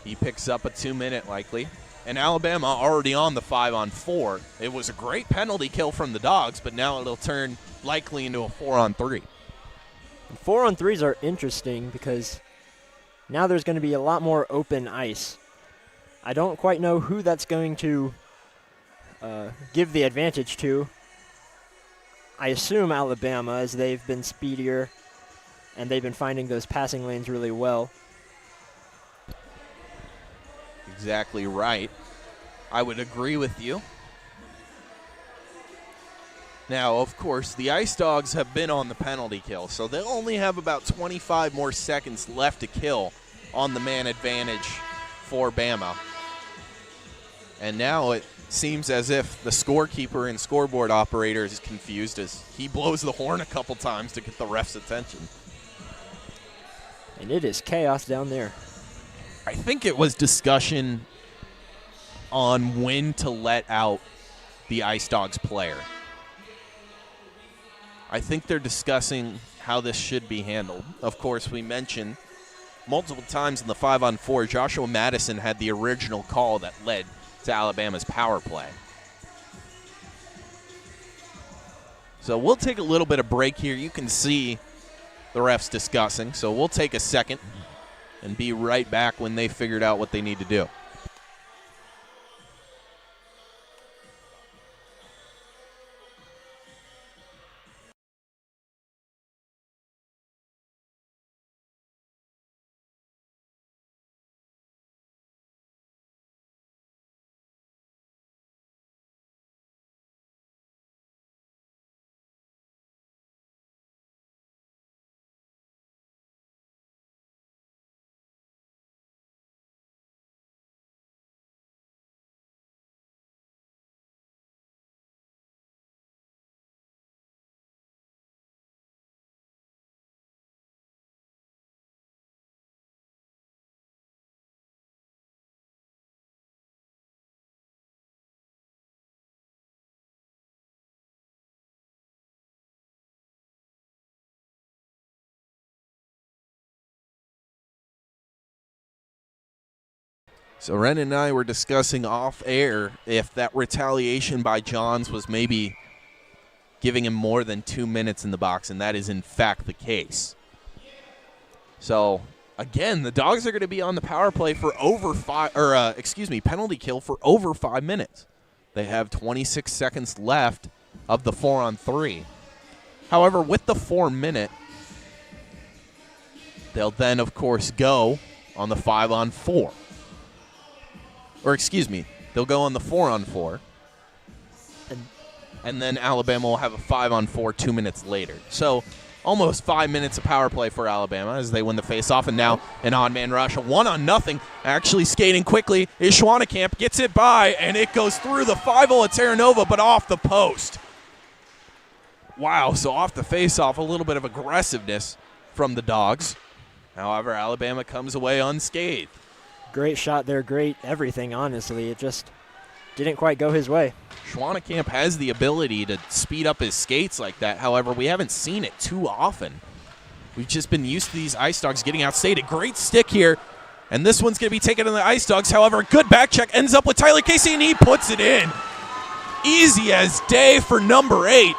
he picks up a 2-minute likely. And Alabama already on the 5-on-4. It was a great penalty kill from the Dogs, but now it'll turn likely into a 4-on-3. 4-on-3s are interesting because now there's going to be a lot more open ice. I don't quite know who that's going to give the advantage to. I assume Alabama, as they've been speedier and they've been finding those passing lanes really well. Exactly right. I would agree with you. Now, of course, the Ice Dawgs have been on the penalty kill, so they'll only have about 25 more seconds left to kill on the man advantage for BAMA. And now it seems as if the scorekeeper and scoreboard operator is confused as he blows the horn a couple times to get the ref's attention. And it is chaos down there. I think it was discussion on when to let out the Ice Dawgs player. I think they're discussing how this should be handled. Of course, we mentioned multiple times in the 5-on-4, Joshua Madison had the original call that led to Alabama's power play. So we'll take a little bit of break here. You can see the refs discussing, so we'll take a second and be right back when they figured out what they need to do. So Ren and I were discussing off air if that retaliation by Johns was maybe giving him more than 2 minutes in the box, and that is in fact the case. So again, the Dogs are going to be on the power play for penalty kill for over 5 minutes. They have 26 seconds left of the 4-on-3. However, with the 4 minute, they'll then of course go on the 5-on-4. Or excuse me, they'll go on the 4-on-4. And then Alabama will have a 5-on-4 2 minutes later. So almost 5 minutes of power play for Alabama as they win the faceoff. And now an odd-man rush, a 1-on-0. Actually skating quickly is Schwannekamp, gets it by, and it goes through the 5-0 at Terranova, but off the post. Wow, so off the faceoff, a little bit of aggressiveness from the Dogs. However, Alabama comes away unscathed. Great shot there, great everything, honestly. It just didn't quite go his way. Schwannekamp has the ability to speed up his skates like that. However, we haven't seen it too often. We've just been used to these Ice Dawgs getting outstated. Great stick here, and this one's going to be taken in the Ice Dawgs. However, a good back check ends up with Tyler Casey, and he puts it in. Easy as day for number 8.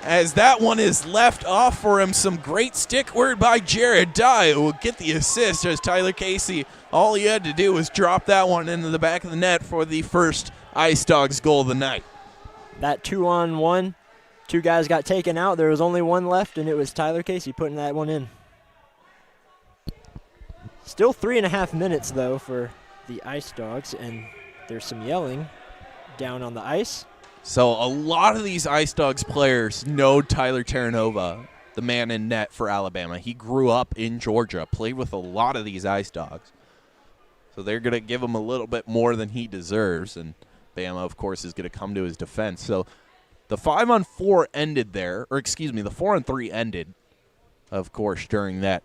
As that one is left off for him. Some great stick work by Jared Dye, who will get the assist as Tyler Casey, all he had to do was drop that one into the back of the net for the first Ice Dawgs goal of the night. That 2-on-1, 2 guys got taken out. There was only one left, and it was Tyler Casey putting that one in. Still 3.5 minutes, though, for the Ice Dawgs, and there's some yelling down on the ice. So a lot of these Ice Dawgs players know Tyler Terranova, the man in net for Alabama. He grew up in Georgia, played with a lot of these Ice Dawgs. So they're going to give him a little bit more than he deserves, and Bama, of course, is going to come to his defense. So the 5-on-4 ended there, or excuse me, the 4-on-3 ended, of course, during that.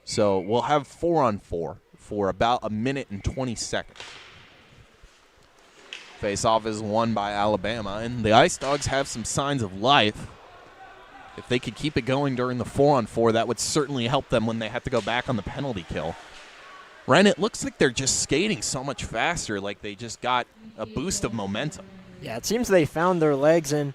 So we'll have 4-on-4 for about 1 minute and 20 seconds. Face-off is won by Alabama, and the Ice Dawgs have some signs of life. If they could keep it going during the 4-on-4, that would certainly help them when they have to go back on the penalty kill. Ren, it looks like they're just skating so much faster, like they just got a boost of momentum. Yeah, it seems they found their legs, and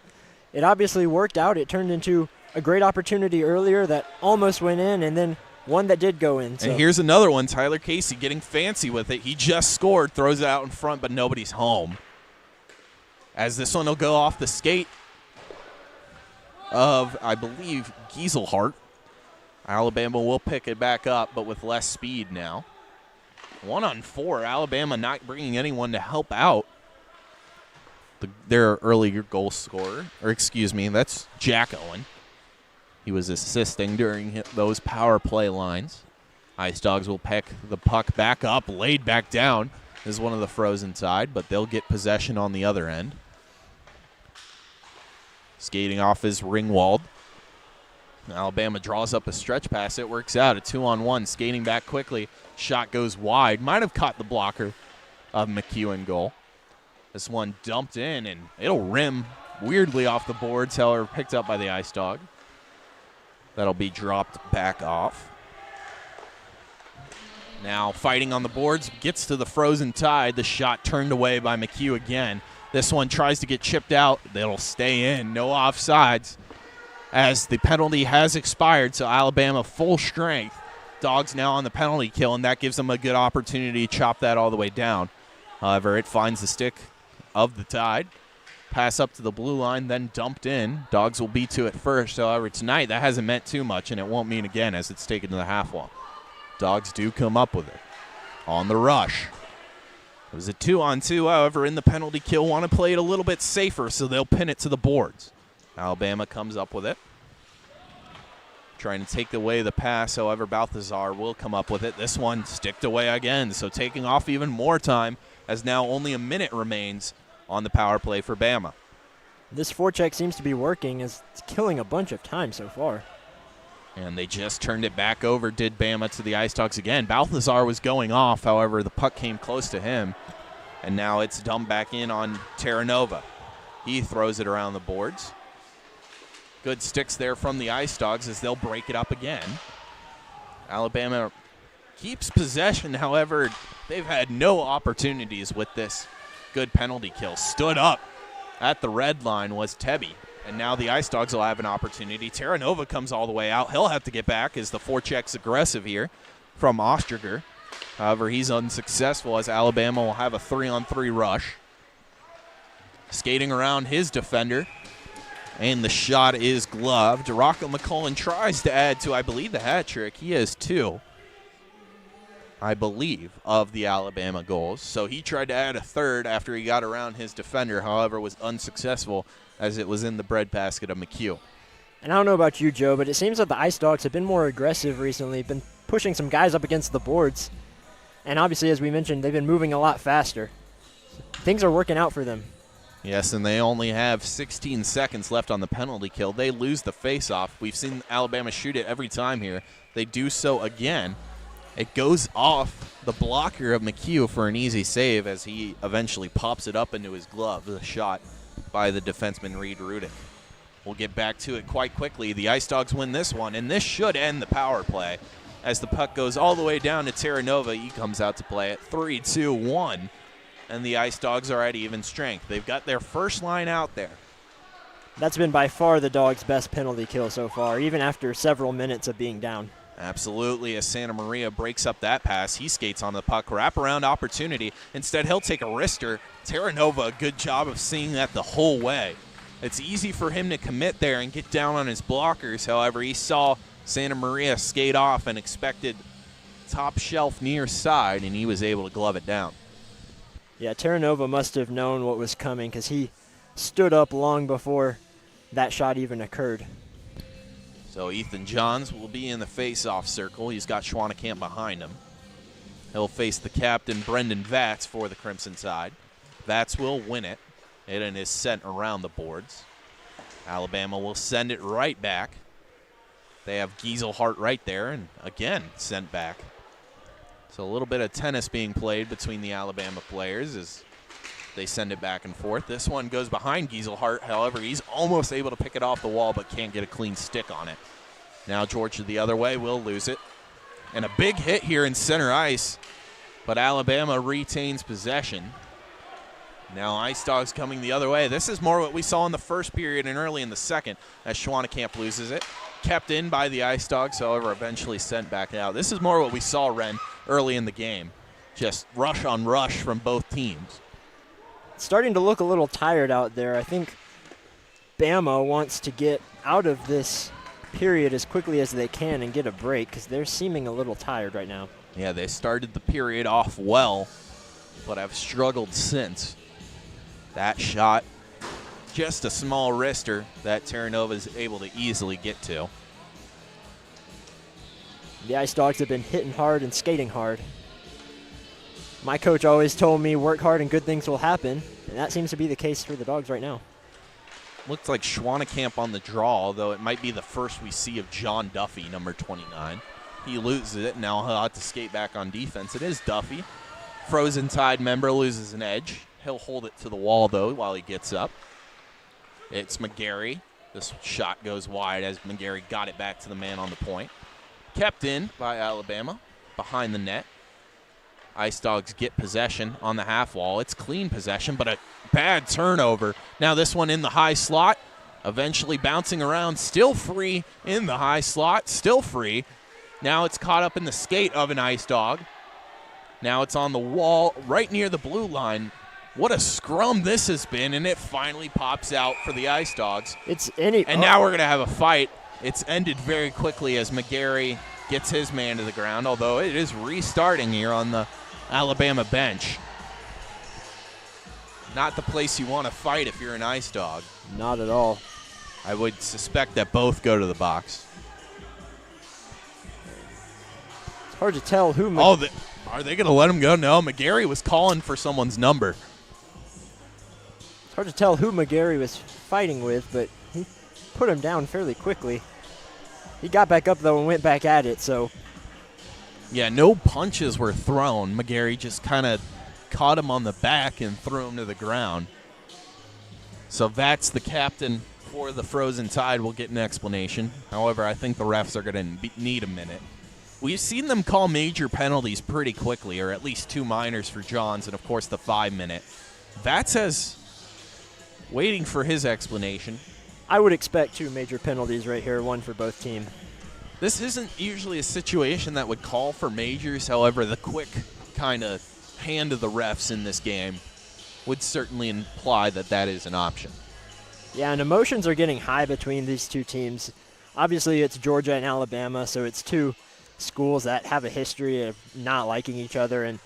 it obviously worked out. It turned into a great opportunity earlier that almost went in, and then one that did go in. So. And here's another one. Tyler Casey getting fancy with it. He just scored, throws it out in front, but nobody's home. As this one will go off the skate of, I believe, Gieselhart. Alabama will pick it back up, but with less speed now. 1-on-4. Alabama not bringing anyone to help out their earlier goal scorer. Or excuse me, that's Jack Owen. He was assisting during those power play lines. Ice Dawgs will pick the puck back up, laid back down. This is one of the frozen side, but they'll get possession on the other end. Skating off is Ringwald. Alabama draws up a stretch pass. It works out. A 2-on-1. Skating back quickly. Shot goes wide. Might have caught the blocker of McEwen goal. This one dumped in, and it'll rim weirdly off the boards, however, picked up by the Ice Dog. That'll be dropped back off. Now fighting on the boards. Gets to the frozen tide. The shot turned away by McHugh again. This one tries to get chipped out. It'll stay in. No offsides, as the penalty has expired, so Alabama full strength. Dogs now on the penalty kill, and that gives them a good opportunity to chop that all the way down. However, it finds the stick of the Tide. Pass up to the blue line, then dumped in. Dogs will be to it first. However, tonight that hasn't meant too much, and it won't mean again as it's taken to the half wall. Dogs do come up with it on the rush. It was a 2-on-2, however, in the penalty kill. Want to play it a little bit safer, so they'll pin it to the boards. Alabama comes up with it. Trying to take away the pass, however, Balthazar will come up with it. This one sticked away again, so taking off even more time as now only a minute remains on the power play for Bama. This forecheck seems to be working, as it's killing a bunch of time so far. And they just turned it back over, did Bama, to the Ice Dawgs again. Balthazar was going off, however, the puck came close to him. And now it's dumped back in on Terranova. He throws it around the boards. Good sticks there from the Ice Dawgs as they'll break it up again. Alabama keeps possession, however, they've had no opportunities with this good penalty kill. Stood up at the red line was Tebby, and now the Ice Dawgs will have an opportunity. Terranova comes all the way out. He'll have to get back as the forecheck's aggressive here from Ostriger. However, he's unsuccessful as Alabama will have a 3-on-3 rush. Skating around his defender. And the shot is gloved. Rocco McCullen tries to add to, I believe, the hat trick. He has 2, I believe, of the Alabama goals. So he tried to add a third after he got around his defender, however, was unsuccessful as it was in the breadbasket of McHugh. And I don't know about you, Joe, but it seems that the Ice Dawgs have been more aggressive recently, been pushing some guys up against the boards. And obviously, as we mentioned, they've been moving a lot faster. Things are working out for them. Yes, and they only have 16 seconds left on the penalty kill. They lose the face-off. We've seen Alabama shoot it every time here. They do so again. It goes off the blocker of McHugh for an easy save as he eventually pops it up into his glove. The shot by the defenseman Reed Rudick. We'll get back to it quite quickly. The Ice Dawgs win this one, and this should end the power play as the puck goes all the way down to Terranova. He comes out to play it 3-2-1. And the Ice Dawgs are at even strength. They've got their first line out there. That's been by far the Dogs' best penalty kill so far, even after several minutes of being down. Absolutely, as Santa Maria breaks up that pass. He skates on the puck, wraparound opportunity. Instead, he'll take a wrister. Terranova, a good job of seeing that the whole way. It's easy for him to commit there and get down on his blockers. However, he saw Santa Maria skate off and expected top shelf near side, and he was able to glove it down. Yeah, Terranova must have known what was coming because he stood up long before that shot even occurred. So Ethan Johns will be in the face-off circle. He's got Schwannekamp behind him. He'll face the captain, Brendan Vatz, for the Crimson side. Vatz will win it. It is sent around the boards. Alabama will send it right back. They have Gieselhart right there, and again sent back. So a little bit of tennis being played between the Alabama players as they send it back and forth. This one goes behind Gieselhart. However, he's almost able to pick it off the wall but can't get a clean stick on it. Now Georgia the other way will lose it. And a big hit here in center ice, but Alabama retains possession. Now Ice Dawgs coming the other way. This is more what we saw in the first period and early in the second as Schwannekamp loses it. Kept in by the Ice Dawgs, however, eventually sent back out. This is more what we saw, Ren, early in the game. Just rush on rush from both teams. Starting to look a little tired out there. I think BAMA wants to get out of this period as quickly as they can and get a break because they're seeming a little tired right now. Yeah, they started the period off well, but have struggled since. That shot, just a small wrister that Terranova is able to easily get to. The Ice Dawgs have been hitting hard and skating hard. My coach always told me work hard and good things will happen, and that seems to be the case for the Dogs right now. Looks like Schwannekamp on the draw, though it might be the first we see of John Duffy, number 29. He loses it, and now he'll have to skate back on defense. It is Duffy. Frozen Tide member loses an edge. He'll hold it to the wall, though, while he gets up. It's McGarry. This shot goes wide as McGarry got it back to the man on the point. Kept in by Alabama behind the net. Ice Dawgs get possession on the half wall. It's clean possession, but a bad turnover. Now this one in the high slot, eventually bouncing around, still free in the high slot, still free. Now it's caught up in the skate of an Ice Dawg. Now it's on the wall right near the blue line. What a scrum this has been, and it finally pops out for the Ice Dawgs. And now we're going to have a fight. It's ended very quickly as McGarry gets his man to the ground, although it is restarting here on the Alabama bench. Not the place you want to fight if you're an Ice Dawg. Not at all. I would suspect that both go to the box. It's hard to tell who. Are they going to let him go? No, McGarry was calling for someone's number. It's hard to tell who McGarry was fighting with, but he put him down fairly quickly. He got back up, though, and went back at it, so. Yeah, no punches were thrown. McGarry just kind of caught him on the back and threw him to the ground. So that's the captain for the Frozen Tide. We'll get an explanation. However, I think the refs are going to need a minute. We've seen them call major penalties pretty quickly, or at least 2 minors for Johns, and, of course, the 5-minute. That says waiting for his explanation. I would expect 2 major penalties right here, one for both teams. This isn't usually a situation that would call for majors. However, the quick kind of hand of the refs in this game would certainly imply that that is an option. Yeah, and emotions are getting high between these two teams. Obviously, it's Georgia and Alabama, so it's 2 schools that have a history of not liking each other. And,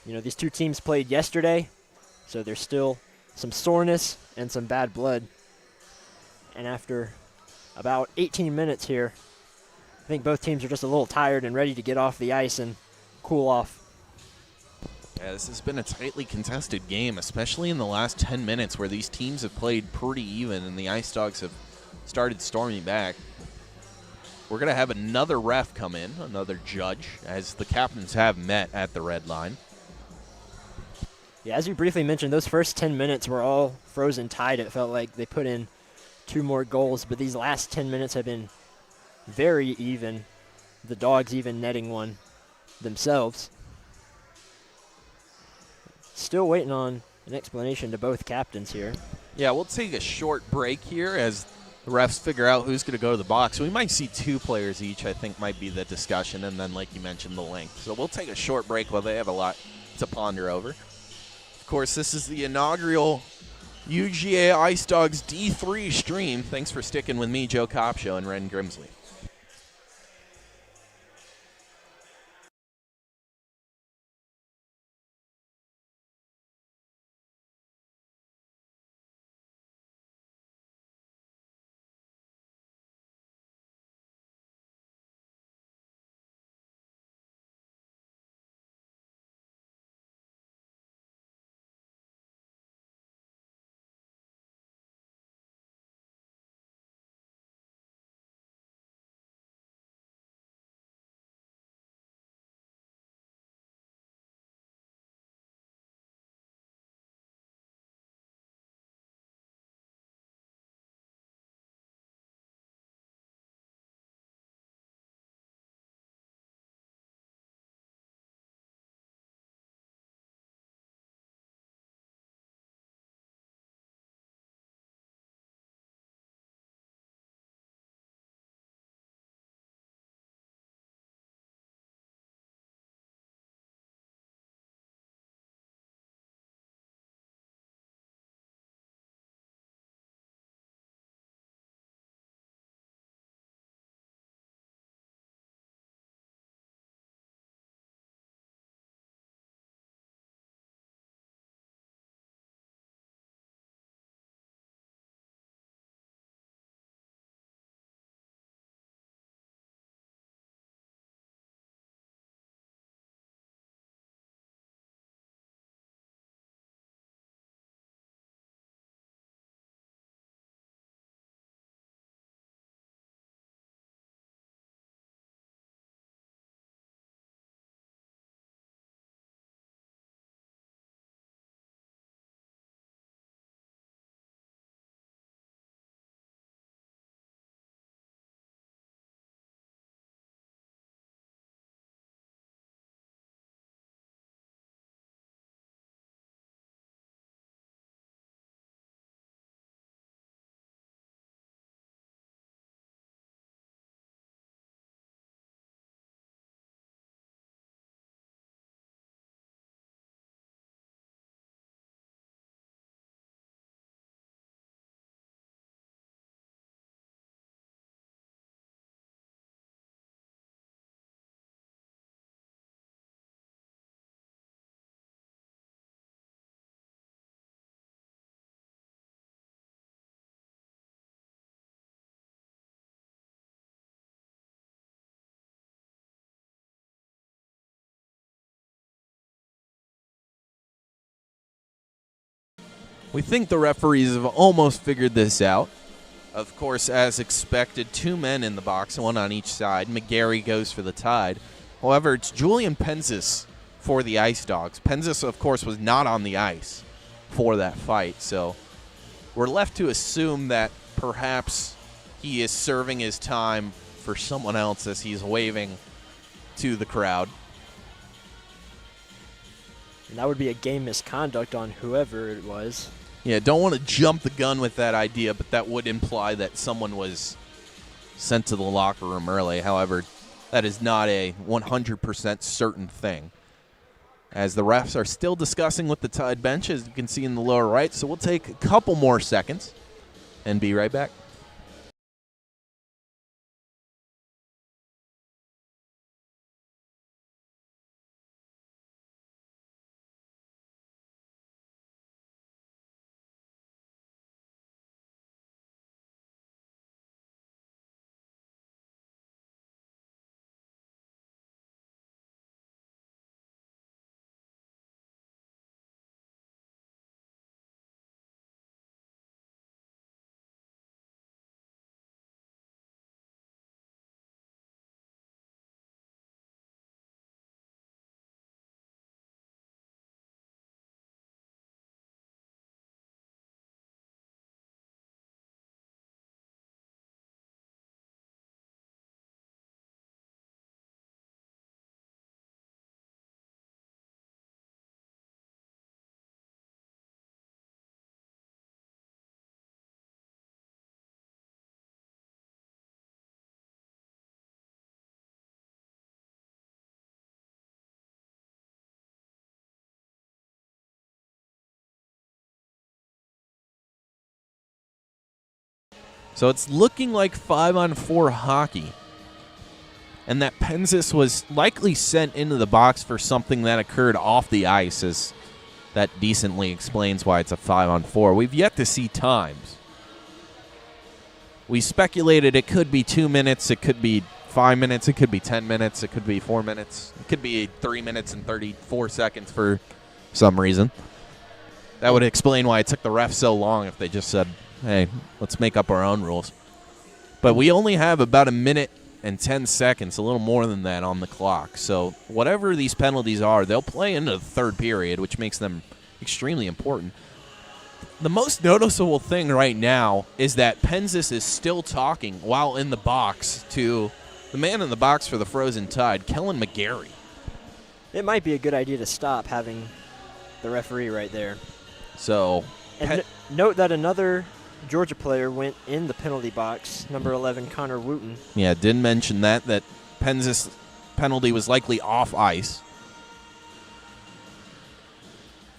you know, these 2 teams played yesterday, so there's still some soreness and some bad blood. And after about 18 minutes here, I think both teams are just a little tired and ready to get off the ice and cool off. Yeah, this has been a tightly contested game, especially in the last 10 minutes where these teams have played pretty even and the Ice Dawgs have started storming back. We're going to have another ref come in, another judge, as the captains have met at the red line. Yeah, as you briefly mentioned, those first 10 minutes were all Frozen Tide. It felt like they put in 2 more goals, but these last 10 minutes have been very even. The Dogs even netting one themselves. Still waiting on an explanation to both captains here. Yeah, we'll take a short break here as the refs figure out who's going to go to the box. We might see 2 players each, I think might be the discussion, and then, like you mentioned, the length. So we'll take a short break while they have a lot to ponder over. Of course, this is the inaugural UGA Ice Dawgs D3 stream. Thanks for sticking with me, Joe Kopsho, and Ren Grimsley. We think the referees have almost figured this out. Of course, as expected, 2 men in the box, 1 on each side. McGarry goes for the Tide. However, it's Julian Penzis for the Ice Dawgs. Penzis, of course, was not on the ice for that fight, so we're left to assume that perhaps he is serving his time for someone else as he's waving to the crowd. And that would be a game misconduct on whoever it was. Yeah, don't want to jump the gun with that idea, but that would imply that someone was sent to the locker room early. However, that is not a 100% certain thing, as the refs are still discussing with the Tide bench, as you can see in the lower right. So we'll take a couple more seconds and be right back. So it's looking like 5-on-4 hockey, and that Penzis was likely sent into the box for something that occurred off the ice, as that decently explains why it's a 5-on-4. We've yet to see times. We speculated it could be 2 minutes, it could be 5 minutes, it could be 10 minutes, it could be 4 minutes, it could be 3 minutes and 34 seconds for some reason. That would explain why it took the ref so long if they just said, hey, let's make up our own rules. But we only have about 1 minute and 10 seconds, a little more than that, on the clock. So whatever these penalties are, they'll play into the third period, which makes them extremely important. The most noticeable thing right now is that Penzis is still talking while in the box to the man in the box for the Frozen Tide, Kellen McGarry. It might be a good idea to stop having the referee right there. So, and note that another Georgia player went in the penalty box, number 11, Connor Wooten. Yeah, didn't mention that Penzis penalty was likely off ice,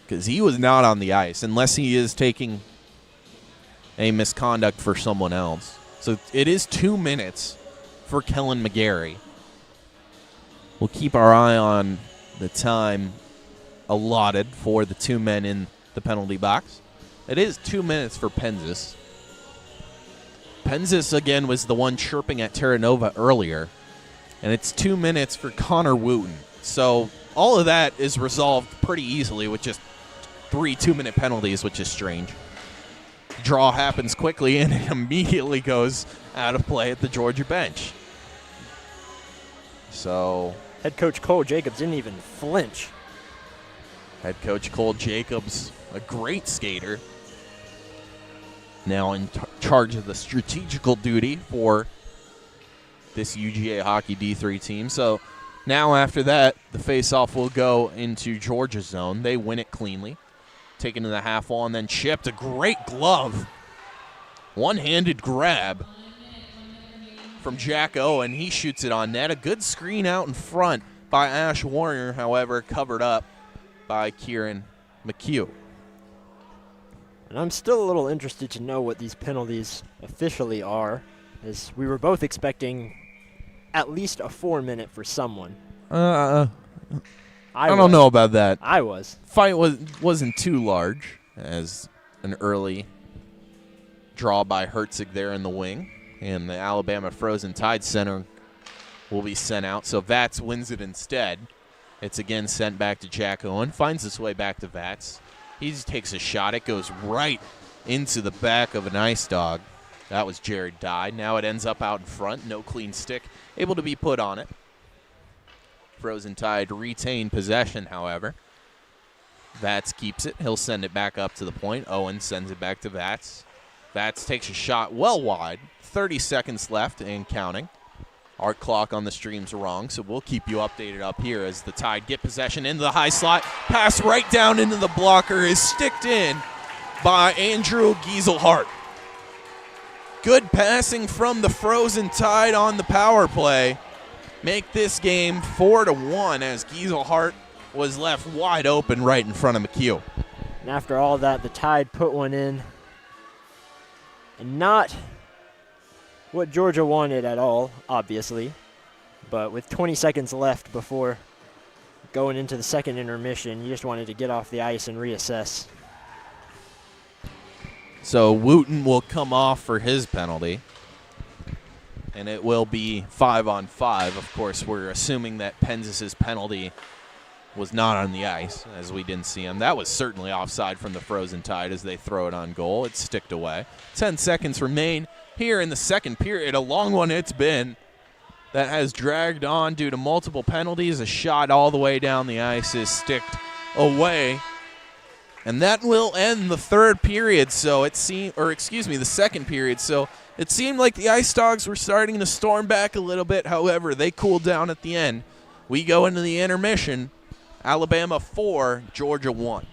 because he was not on the ice, unless he is taking a misconduct for someone else. So it is 2 minutes for Kellen McGarry. We'll keep our eye on the time allotted for the 2 men in the penalty box. It is 2 minutes for Penzis. Penzis, again, was the one chirping at Terra Nova earlier. And it's 2 minutes for Connor Wooten. So all of that is resolved pretty easily with just 3 2-minute penalties, which is strange. Draw happens quickly, and it immediately goes out of play at the Georgia bench. So head coach Cole Jacobs didn't even flinch. Head coach Cole Jacobs, a great skater, now in charge of the strategical duty for this UGA hockey D3 team. So now after that, the faceoff will go into Georgia's zone. They win it cleanly. Taken to the half wall and then chipped. A great glove. One-handed grab from Jack Owen. He shoots it on net. A good screen out in front by Ash Warner, however, covered up by Kieran McHugh. And I'm still a little interested to know what these penalties officially are, as we were both expecting at least a 4-minute for someone. I don't know about that. I was. Fight wasn't too large, as an early draw by Herzig there in the wing, and the Alabama Frozen Tide center will be sent out. So Vats wins it instead. It's again sent back to Jack Owen, finds his way back to Vats. He takes a shot. It goes right into the back of an Ice Dawg. That was Jared Dye. Now it ends up out in front. No clean stick able to be put on it. Frozen Tide retain possession, however. Vats keeps it. He'll send it back up to the point. Owen sends it back to Vats. Vats takes a shot well wide. 30 seconds left and counting. Our clock on the stream's wrong, so we'll keep you updated up here as the Tide get possession into the high slot. Pass right down into the blocker is sticked in by Andrew Gieselhart. Good passing from the Frozen Tide on the power play. Make this game 4-1 as Gieselhart was left wide open right in front of McHugh. And after all that, the Tide put one in. And not what Georgia wanted at all, obviously. But with 20 seconds left before going into the second intermission, you just wanted to get off the ice and reassess. So Wooten will come off for his penalty. And it will be 5-on-5. Of course, we're assuming that Penzis' penalty was not on the ice, as we didn't see him. That was certainly offside from the Frozen Tide as they throw it on goal. It's sticked away. 10 seconds remain here in the second period. A long one it's been that has dragged on due to multiple penalties. A shot all the way down the ice is sticked away. And that will end the third period. So it seemed, or excuse me, the second period. So it seemed like the Ice Dawgs were starting to storm back a little bit. However, they cooled down at the end. We go into the intermission. Alabama 4, Georgia 1.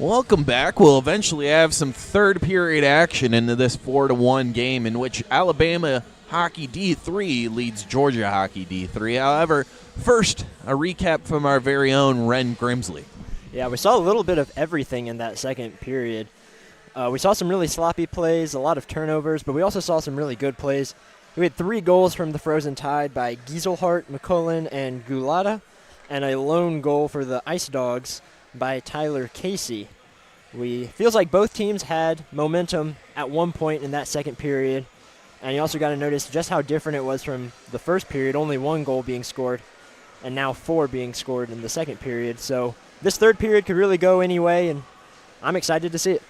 Welcome back. We'll eventually have some third period action into this 4-1 game in which Alabama Hockey D3 leads Georgia Hockey D3. However, first, a recap from our very own Ren Grimsley. Yeah, we saw a little bit of everything in that second period. We saw some really sloppy plays, a lot of turnovers, but we also saw some really good plays. We had 3 goals from the Frozen Tide by Gieselhart, McCullen, and Gulata, and a lone goal for the Ice Dawgs by Tyler Casey. Feels like both teams had momentum at one point in that second period, and you also got to notice just how different it was from the first period, only 1 goal being scored, and now 4 being scored in the second period. So this third period could really go any way, and I'm excited to see it.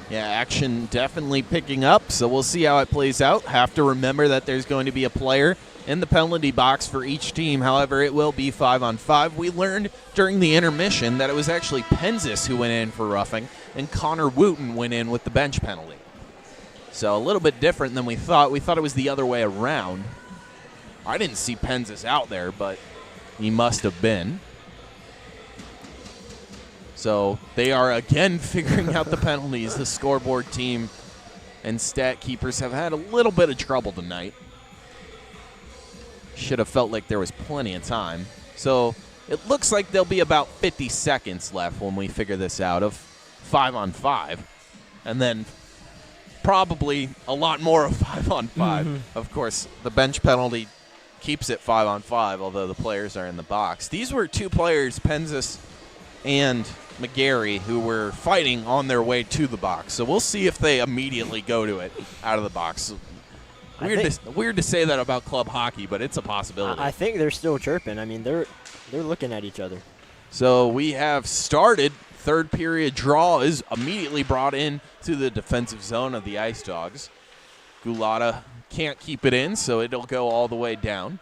Yeah, action definitely picking up, so we'll see how it plays out. Have to remember that there's going to be a player in the penalty box for each team. However, it will be 5-on-5. We learned during the intermission that it was actually Penzis who went in for roughing, and Connor Wooten went in with the bench penalty. So a little bit different than we thought. We thought it was the other way around. I didn't see Penzis out there, but he must have been. So they are again figuring out the penalties. The scoreboard team and stat keepers have had a little bit of trouble tonight. Should have felt like there was plenty of time. So it looks like there'll be about 50 seconds left when we figure this out of 5-on-5. And then probably a lot more of 5-on-5. Mm-hmm. Of course, the bench penalty keeps it 5-on-5, although the players are in the box. These were 2 players, Penzis and McGarry, who were fighting on their way to the box. So we'll see if they immediately go to it out of the box. Weird to say that about club hockey, but it's a possibility. I think they're still chirping. I mean, they're looking at each other. So we have started. Third period draw is immediately brought in to the defensive zone of the Ice Dawgs. Gulata can't keep it in, so it'll go all the way down.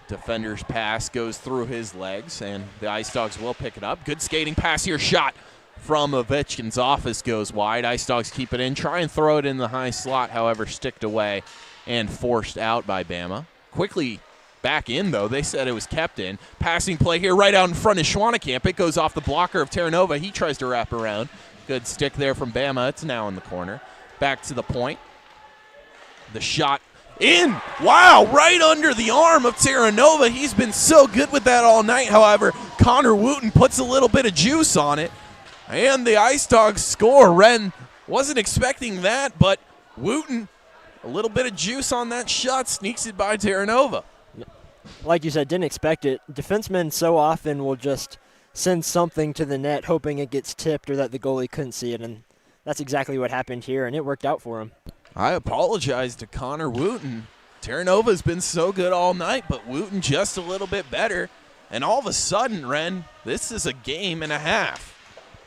Defender's pass goes through his legs, and the Ice Dawgs will pick it up. Good skating pass here, shot from Ovechkin's office goes wide. Ice Dawgs keep it in, try and throw it in the high slot, however, sticked away and forced out by BAMA. Quickly back in, though. They said it was kept in. Passing play here right out in front of Schwannekamp. It goes off the blocker of Terranova. He tries to wrap around. Good stick there from BAMA. It's now in the corner. Back to the point. The shot in. Wow, right under the arm of Terranova. He's been so good with that all night. However, Connor Wooten puts a little bit of juice on it. And the Ice Dawgs score. Ren wasn't expecting that, but Wooten, a little bit of juice on that shot, sneaks it by Terranova. Like you said, didn't expect it. Defensemen so often will just send something to the net hoping it gets tipped or that the goalie couldn't see it, and that's exactly what happened here, and it worked out for him. I apologize to Connor Wooten. Terranova's been so good all night, but Wooten just a little bit better. And all of a sudden, Ren, this is a game and a half.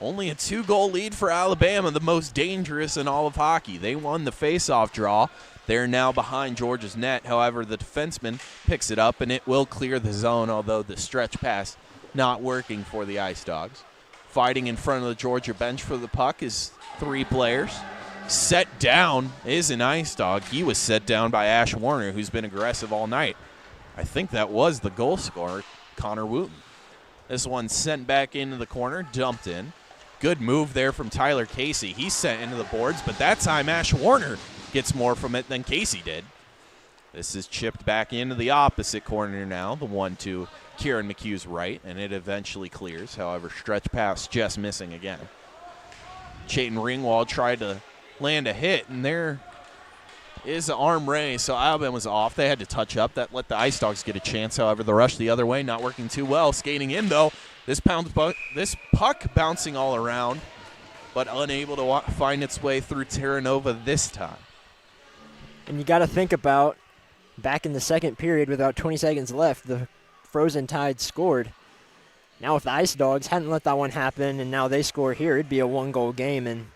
Only a 2-goal lead for Alabama, the most dangerous in all of hockey. They won the face-off draw. They're now behind Georgia's net. However, the defenseman picks it up, and it will clear the zone, although the stretch pass not working for the Ice Dawgs. Fighting in front of the Georgia bench for the puck is 3 players. Set down is an Ice Dawg. He was set down by Ash Warner, who's been aggressive all night. I think that was the goal scorer, Connor Wooten. This one sent back into the corner, dumped in. Good move there from Tyler Casey. He's sent into the boards, but that time Ash Warner gets more from it than Casey did. This is chipped back into the opposite corner now, the one to Kieran McHugh's right, and it eventually clears. However, stretch pass just missing again. Chayton Ringwald tried to land a hit, and there is an arm raise, so Alabama was off. They had to touch up. That let the Ice Dawgs get a chance. However, the rush the other way, not working too well. Skating in, though. This puck bouncing all around, but unable to find its way through Terranova this time. And you got to think about back in the second period with about 20 seconds left, the Frozen Tide scored. Now if the Ice Dawgs hadn't let that one happen and now they score here, it'd be a 1-goal game and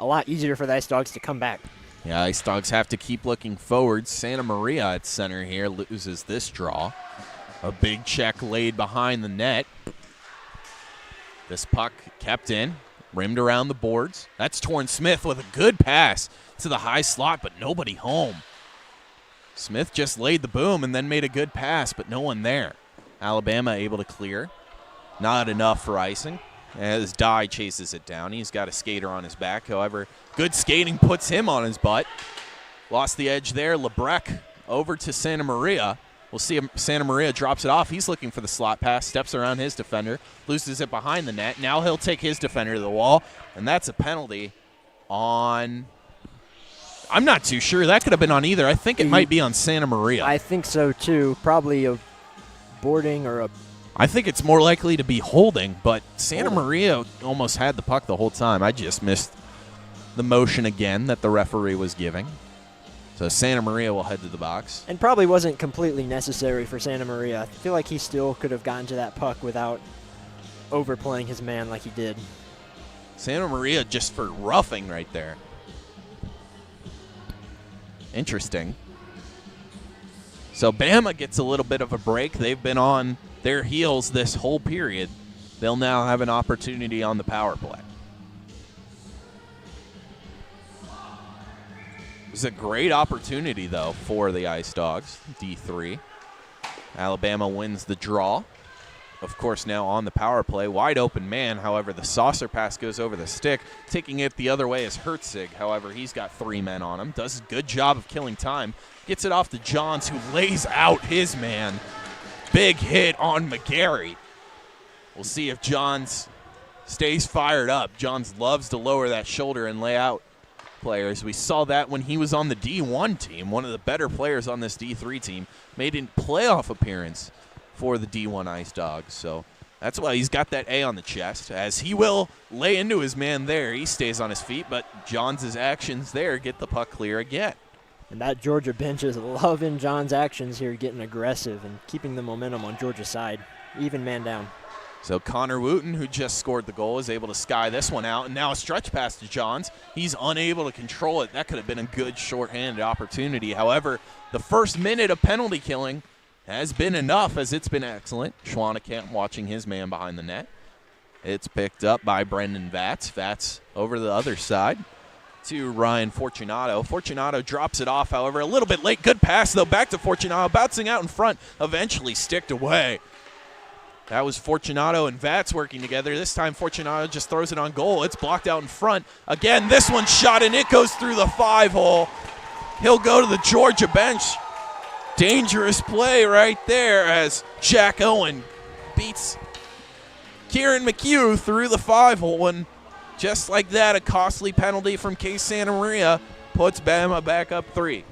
a lot easier for the Ice Dawgs to come back. Yeah, Ice Dawgs have to keep looking forward. Santa Maria at center here loses this draw. A big check laid behind the net. This puck kept in, rimmed around the boards. That's Torn Smith with a good pass to the high slot, but nobody home. Smith just laid the boom and then made a good pass, but no one there. Alabama able to clear. Not enough for icing. as Dye chases it down. He's got a skater on his back. However, good skating puts him on his butt. Lost the edge there. Lebrec over to Santa Maria. We'll see if Santa Maria drops it off. He's looking for the slot pass, steps around his defender, loses it behind the net. Now he'll take his defender to the wall, and that's a penalty on – I'm not too sure. That could have been on either. I think it might be on Santa Maria. I think so, too. Probably a boarding or a – I think it's more likely to be holding, but Santa Maria almost had the puck the whole time. I just missed the motion again that the referee was giving. So Santa Maria will head to the box. And probably wasn't completely necessary for Santa Maria. I feel like he still could have gotten to that puck without overplaying his man like he did. Santa Maria just for roughing right there. Interesting. So BAMA gets a little bit of a break. They've been on their heels this whole period. They'll now have an opportunity on the power play. It's a great opportunity, though, for the Ice Dawgs, D3. Alabama wins the draw. Of course, now on the power play. Wide open man, however, the saucer pass goes over the stick. Taking it the other way is Hertzig. However, he's got 3 men on him. Does a good job of killing time. Gets it off to Johns, who lays out his man. Big hit on McGarry. We'll see if Johns stays fired up. Johns loves to lower that shoulder and lay out players. We saw that when he was on the D1 team. One of the better players on this D3 team made a playoff appearance for the D1 Ice Dawgs. So that's why he's got that A on the chest, as he will lay into his man there. He stays on his feet, but Johns' actions there get the puck clear again. And that Georgia bench is loving John's actions here, getting aggressive and keeping the momentum on Georgia's side. Even man down. So Connor Wooten, who just scored the goal, is able to sky this one out. And now a stretch pass to Johns. He's unable to control it. That could have been a good shorthanded opportunity. However, the first minute of penalty killing has been enough, as it's been excellent. Schwanekamp watching his man behind the net. It's picked up by Brendan Vatz. Vatz over the other side to Ryan Fortunato. Fortunato drops it off, however, a little bit late. Good pass, though, back to Fortunato. Bouncing out in front, eventually sticked away. That was Fortunato and Vatz working together. This time Fortunato just throws it on goal. It's blocked out in front. Again, this one's shot, and it goes through the 5-hole. He'll go to the Georgia bench. Dangerous play right there as Jack Owen beats Kieran McHugh through the 5-hole. And just like that, a costly penalty from Case Santa Maria puts Bama back up 3.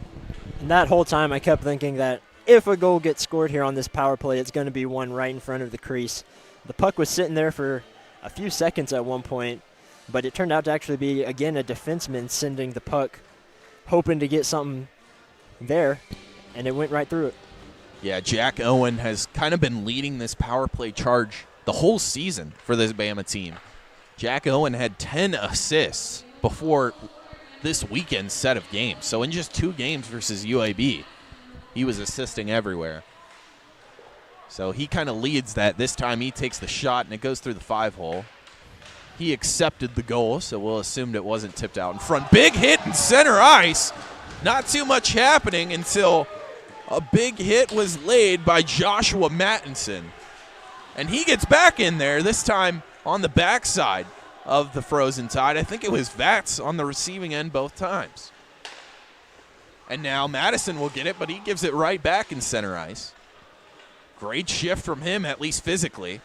And that whole time I kept thinking that if a goal gets scored here on this power play, it's going to be one right in front of the crease. The puck was sitting there for a few seconds at one point, but it turned out to actually be, again, a defenseman sending the puck, hoping to get something there, and it went right through it. Yeah, Jack Owen has kind of been leading this power play charge the whole season for this Bama team. Jack Owen had 10 assists before this weekend's set of games. So in just 2 games versus UAB, he was assisting everywhere. So he kind of leads that. This time he takes the shot, and it goes through the 5-hole. He accepted the goal, so we'll assume it wasn't tipped out in front. Big hit in center ice. Not too much happening until a big hit was laid by Joshua Mattinson. And he gets back in there, this time on the backside of the Frozen Tide. I think it was Vatz on the receiving end both times. And now Madison will get it, but he gives it right back in center ice. Great shift from him, at least physically,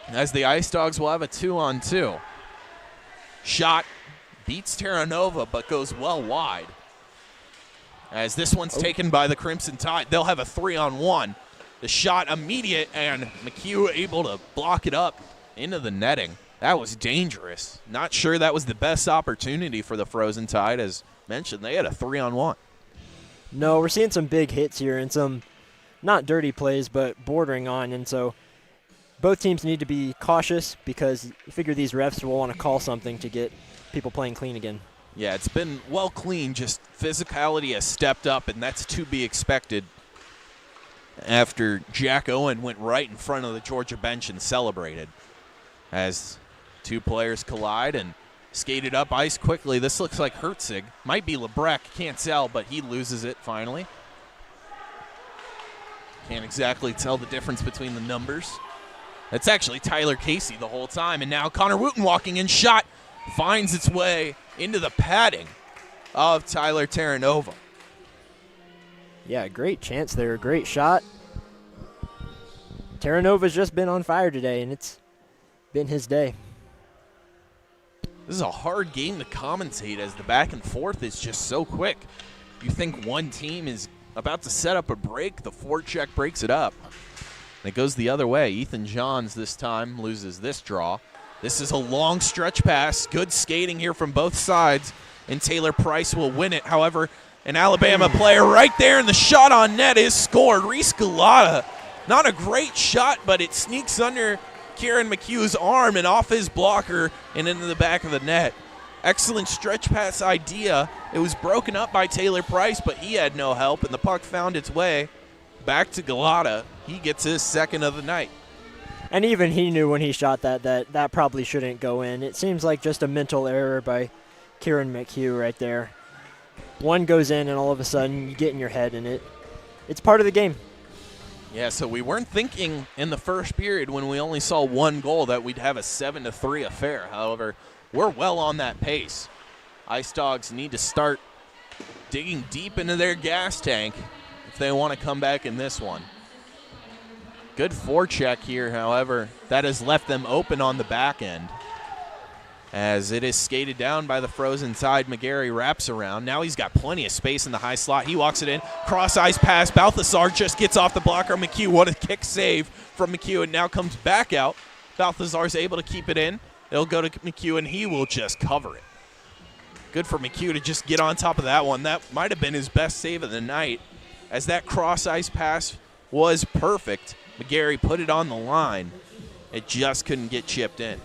as the Ice Dawgs will have a 2-on-2. Shot beats Terranova, but goes well wide. As this one's taken by the Crimson Tide, they'll have a 3-on-1. The shot immediate, and McHugh able to block it up into the netting. That was dangerous. Not sure that was the best opportunity for the Frozen Tide. As mentioned, they had a 3-on-1. No, we're seeing some big hits here and some not dirty plays, but bordering on. And so both teams need to be cautious, because you figure these refs will want to call something to get people playing clean again. Yeah, it's been well clean. Just physicality has stepped up, and that's to be expected after Jack Owen went right in front of the Georgia bench and celebrated. As 2 players collide and skated up ice quickly. This looks like Hertzig. Might be Lebrec. Can't tell, but he loses it finally. Can't exactly tell the difference between the numbers. That's actually Tyler Casey the whole time. And now Connor Wooten walking in, shot finds its way into the padding of Tyler Terranova. Yeah, great chance there, great shot. Terranova's just been on fire today, and it's been his day. This is a hard game to commentate as the back and forth is just so quick. You think one team is about to set up a break, the forecheck breaks it up. And it goes the other way. Ethan Johns this time loses this draw. This is a long stretch pass. Good skating here from both sides, and Taylor Price will win it. However, an Alabama player right there, and the shot on net is scored. Reese Galata, not a great shot, but it sneaks under Kieran McHugh's arm and off his blocker and into the back of the net. Excellent stretch pass idea. It was broken up by Taylor Price, but he had no help, and the puck found its way back to Galata. He gets his second of the night. And even he knew when he shot that probably shouldn't go in. It seems like just a mental error by Kieran McHugh right there. One goes in, and all of a sudden you get in your head, and it's part of the game. Yeah, so we weren't thinking in the first period when we only saw one goal that we'd have a 7-3 affair. However, we're well on that pace. Ice Dogs need to start digging deep into their gas tank if they want to come back in this one. Good forecheck here, however, that has left them open on the back end. As it is skated down by the frozen tide, McGarry wraps around. Now he's got plenty of space in the high slot. He walks it in. Cross-ice pass. Balthazar just gets off the blocker. McHugh, what a kick save from McHugh, and now comes back out. Balthazar's able to keep it in. It'll go to McHugh, and he will just cover it. Good for McHugh to just get on top of that one. That might have been his best save of the night, as that cross-ice pass was perfect. McGarry put it on the line. It just couldn't get chipped in.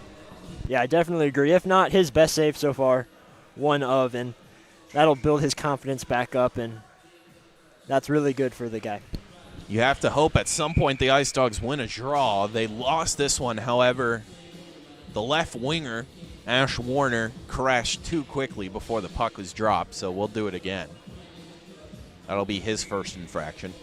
Yeah, I definitely agree. If not his best save so far, one of, and that'll build his confidence back up, and that's really good for the guy. You have to hope at some point the Ice Dogs win a draw. They lost this one, however, the left winger, Ash Warner, crashed too quickly before the puck was dropped, so we'll do it again. That'll be his first infraction.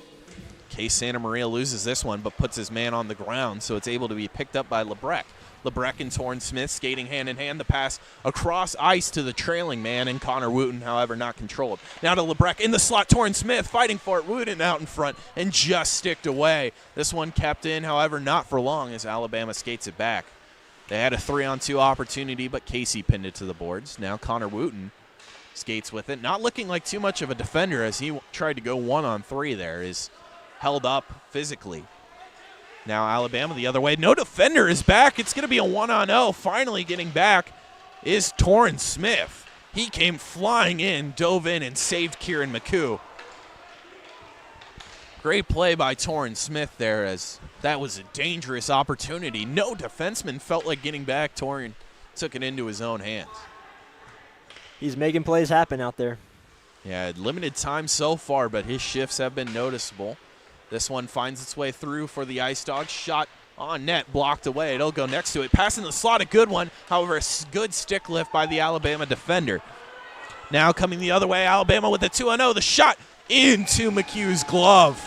Case Santa Maria loses this one, but puts his man on the ground, so it's able to be picked up by Lebrecht. Lebrecht and Torrin Smith skating hand-in-hand. The pass across ice to the trailing man, and Connor Wooten, however, not controlled. Now to Lebrecht in the slot. Torrin Smith fighting for it. Wooten out in front and just sticked away. This one kept in, however, not for long as Alabama skates it back. They had a 3-on-2 opportunity, but Casey pinned it to the boards. Now Connor Wooten skates with it. Not looking like too much of a defender as he tried to go 1-on-3 there. Is held up physically. Now Alabama the other way. No defender is back. It's going to be a 1-on-0. Finally getting back is Torrin Smith. He came flying in, dove in, and saved Kieran McHugh. Great play by Torrin Smith there, as that was a dangerous opportunity. No defenseman felt like getting back. Torrin took it into his own hands. He's making plays happen out there. Yeah, limited time so far, but his shifts have been noticeable. This one finds its way through for the Ice Dogs. Shot on net, blocked away. It'll go next to it. Pass in the slot, a good one. However, a good stick lift by the Alabama defender. Now coming the other way, Alabama with a 2-0. The shot into McHugh's glove.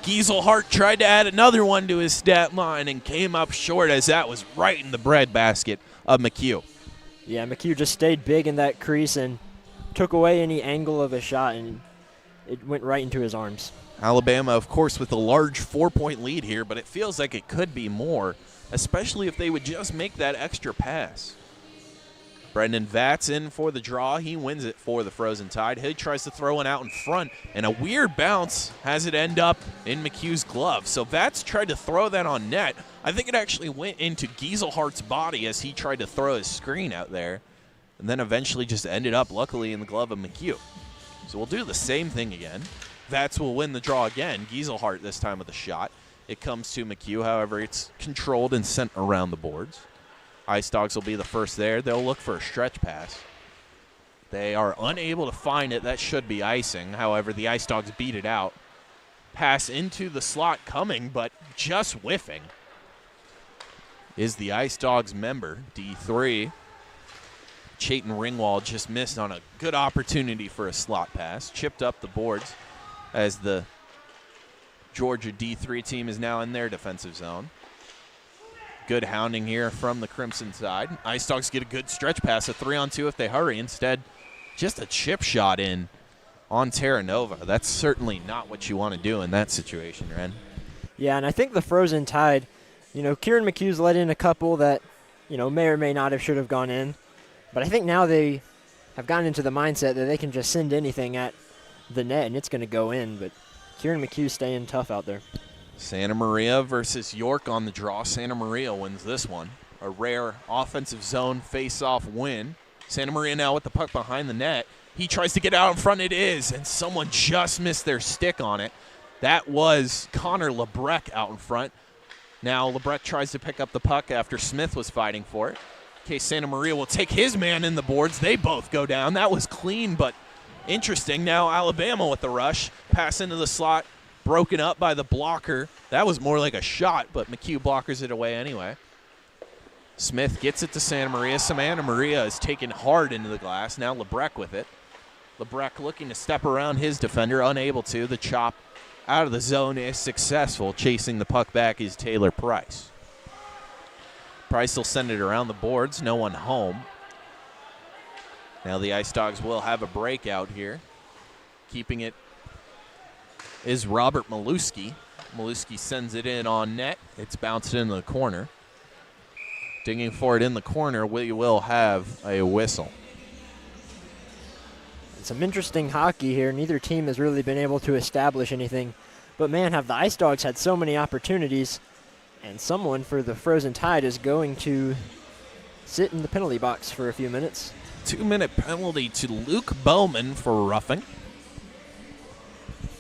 Gieselhart tried to add another one to his stat line and came up short, as that was right in the breadbasket of McHugh. Yeah, McHugh just stayed big in that crease and took away any angle of a shot, and it went right into his arms. Alabama, of course, with a large 4-point lead here, but it feels like it could be more, especially if they would just make that extra pass. Brendan Vatz in for the draw. He wins it for the Frozen Tide. He tries to throw one out in front, and a weird bounce has it end up in McHugh's glove. So Vatz tried to throw that on net. I think it actually went into Gieselhart's body as he tried to throw his screen out there, and then eventually just ended up, luckily, in the glove of McHugh. So we'll do the same thing again. Vatz will win the draw again. Gieselhart this time with a shot. It comes to McHugh. However, it's controlled and sent around the boards. Ice Dogs will be the first there. They'll look for a stretch pass. They are unable to find it. That should be icing. However, the Ice Dogs beat it out. Pass into the slot coming, but just whiffing is the Ice Dogs member, D3. Chayton Ringwald just missed on a good opportunity for a slot pass. Chipped up the boards as the Georgia D3 team is now in their defensive zone. Good hounding here from the Crimson side. Ice Dawgs get a good stretch pass, a 3-on-2 if they hurry. Instead, just a chip shot in on Terra Nova. That's certainly not what you want to do in that situation, Ren. Yeah, and I think the Frozen Tide, Kieran McHugh's let in a couple that, may or may not have should have gone in. But I think now they have gotten into the mindset that they can just send anything at the net and it's going to go in. But Kieran McHugh's staying tough out there. Santa Maria versus York on the draw. Santa Maria wins this one. A rare offensive zone face-off win. Santa Maria now with the puck behind the net. He tries to get out in front. It is, and someone just missed their stick on it. That was Connor Lebrecq out in front. Now Lebrecq tries to pick up the puck after Smith was fighting for it. Okay, Santa Maria will take his man in the boards. They both go down. That was clean, but interesting. Now Alabama with the rush. Pass into the slot. Broken up by the blocker. That was more like a shot, but McHugh blockers it away anyway. Smith gets it to Santa Maria. Santa Maria is taken hard into the glass. Now Lebrecq with it. Lebrecq looking to step around his defender, unable to. The chop out of the zone is successful. Chasing the puck back is Taylor Price. Price will send it around the boards. No one home. Now the Ice Dawgs will have a breakout here. Keeping it is Robert Maluski. Maluski sends it in on net. It's bounced into the corner. Digging for it in the corner, we will have a whistle. Some interesting hockey here. Neither team has really been able to establish anything. But, man, have the Ice Dawgs had so many opportunities. And someone for the Frozen Tide is going to sit in the penalty box for a few minutes. 2-minute penalty to Luke Bowman for roughing.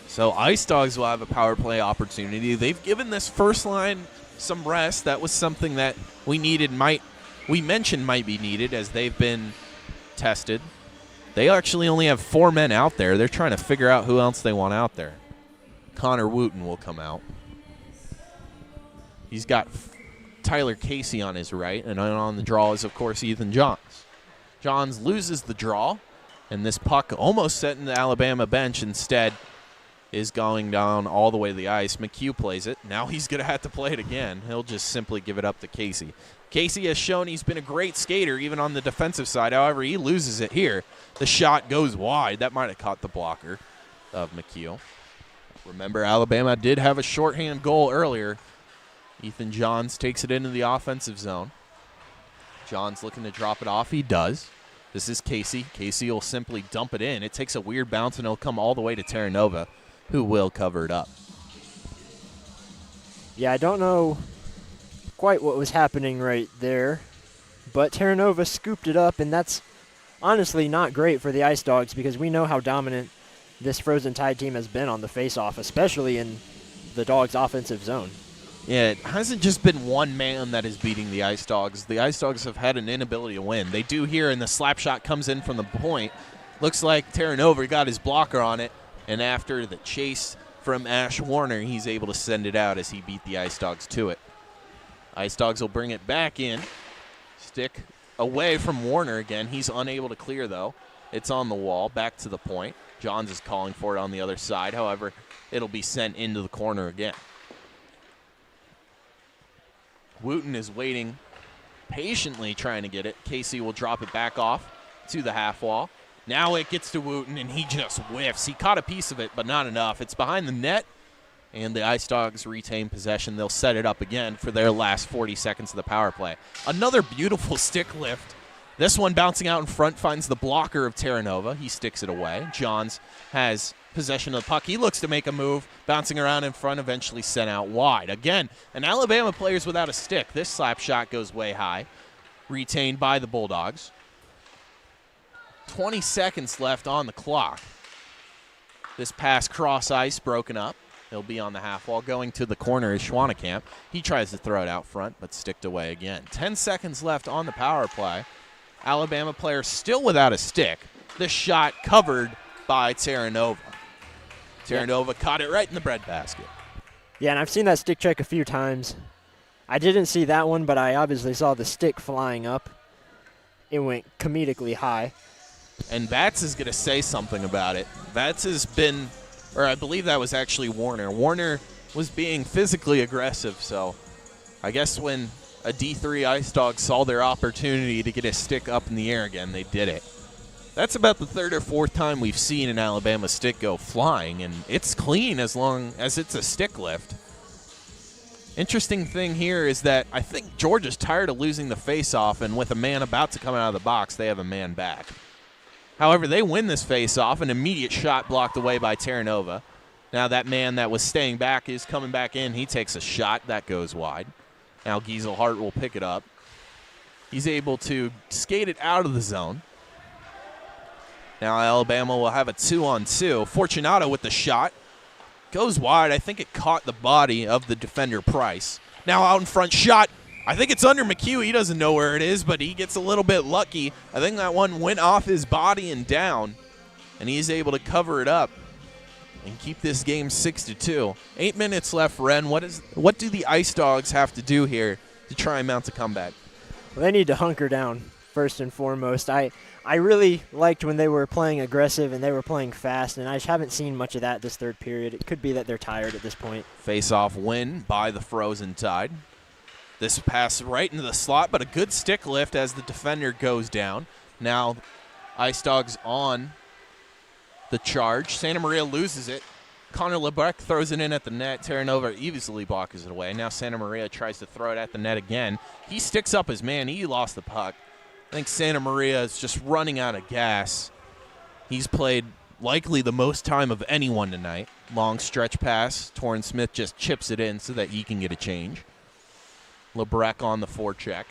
So Ice Dawgs will have a power play opportunity. They've given this first line some rest. That was something that we mentioned might be needed as they've been tested. They actually only have 4 men out there. They're trying to figure out who else they want out there. Connor Wooten will come out. He's got Tyler Casey on his right, and on the draw is, of course, Ethan Johns. Johns loses the draw, and this puck almost set in the Alabama bench. Instead, is going down all the way to the ice. McHugh plays it. Now he's going to have to play it again. He'll just simply give it up to Casey. Casey has shown he's been a great skater, even on the defensive side. However, he loses it here. The shot goes wide. That might have caught the blocker of McHugh. Remember, Alabama did have a shorthand goal earlier. Ethan Johns takes it into the offensive zone. Johns looking to drop it off. He does. This is Casey. Casey will simply dump it in. It takes a weird bounce, and it'll come all the way to Terra Nova, who will cover it up. Yeah, I don't know quite what was happening right there, but Terra Nova scooped it up, and that's honestly not great for the Ice Dawgs because we know how dominant this Frozen Tide team has been on the face-off, especially in the Dogs' offensive zone. Yeah, it hasn't just been one man that is beating the Ice Dawgs. The Ice Dawgs have had an inability to win. They do here, and the slap shot comes in from the point. Looks like Terra Nova got his blocker on it, and after the chase from Ash Warner, he's able to send it out as he beat the Ice Dawgs to it. Ice Dawgs will bring it back in. Stick away from Warner again. He's unable to clear, though. It's on the wall, back to the point. Johns is calling for it on the other side. However, it'll be sent into the corner again. Wooten is waiting patiently, trying to get it. Casey will drop it back off to the half wall. Now it gets to Wooten, and he just whiffs. He caught a piece of it, but not enough. It's behind the net, and the Ice Dawgs retain possession. They'll set it up again for their last 40 seconds of the power play. Another beautiful stick lift. This one bouncing out in front finds the blocker of Terra Nova. He sticks it away. Johns has possession of the puck. He looks to make a move, bouncing around in front, eventually sent out wide. Again, an Alabama player's without a stick. This slap shot goes way high, retained by the Bulldogs. 20 seconds left on the clock. This pass cross ice broken up. He'll be on the half wall. Going to the corner is Schwanekamp. He tries to throw it out front, but sticked away again. 10 seconds left on the power play. Alabama player still without a stick. The shot covered by Terra Nova. Terra Nova caught it right in the breadbasket. Yeah, and I've seen that stick check a few times. I didn't see that one, but I obviously saw the stick flying up. It went comedically high. And Batts is going to say something about it. Batts has been, or I believe that was actually Warner. Warner was being physically aggressive, so I guess when a D3 Ice Dawgs saw their opportunity to get a stick up in the air again. They did it. That's about the third or fourth time we've seen an Alabama stick go flying, and it's clean as long as it's a stick lift. Interesting thing here is that I think Georgia's tired of losing the face-off, and with a man about to come out of the box, they have a man back. However, they win this face-off, an immediate shot blocked away by Terranova. Now that man that was staying back is coming back in. He takes a shot. That goes wide. Now Gieselhart will pick it up. He's able to skate it out of the zone. Now Alabama will have a 2-on-2. Fortunato with the shot. Goes wide. I think it caught the body of the defender, Price. Now out in front shot. I think it's under McHugh. He doesn't know where it is, but he gets a little bit lucky. I think that one went off his body and down, and he's able to cover it up and keep this game 6-2. 8 minutes left, Ren. What do the Ice Dawgs have to do here to try and mount a comeback? Well, they need to hunker down, first and foremost. I really liked when they were playing aggressive and they were playing fast, and I just haven't seen much of that this third period. It could be that they're tired at this point. Face-off win by the Frozen Tide. This pass right into the slot, but a good stick lift as the defender goes down. Now Ice Dawgs on the charge. Santa Maria loses it. Connor Lebrecht throws it in at the net. Terranova easily blocks it away. Now Santa Maria tries to throw it at the net again. He sticks up his man. He lost the puck. I think Santa Maria is just running out of gas. He's played likely the most time of anyone tonight. Long stretch pass. Torrin Smith just chips it in so that he can get a change. Lebrecht on the forecheck.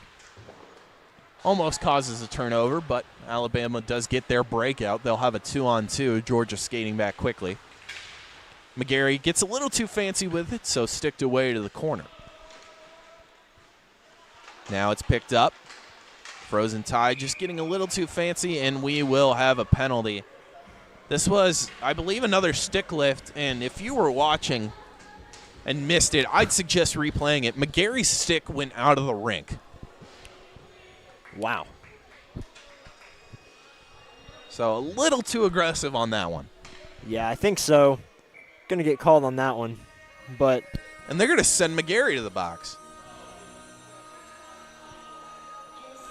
Almost causes a turnover, but Alabama does get their breakout. They'll have a 2-on-2. Georgia skating back quickly. McGarry gets a little too fancy with it, so sticked away to the corner. Now it's picked up. Frozen Tide just getting a little too fancy, and we will have a penalty. This was, I believe, another stick lift, and if you were watching and missed it, I'd suggest replaying it. McGarry's stick went out of the rink. Wow. So a little too aggressive on that one. Yeah, I think so. Going to get called on that one. And they're going to send McGarry to the box.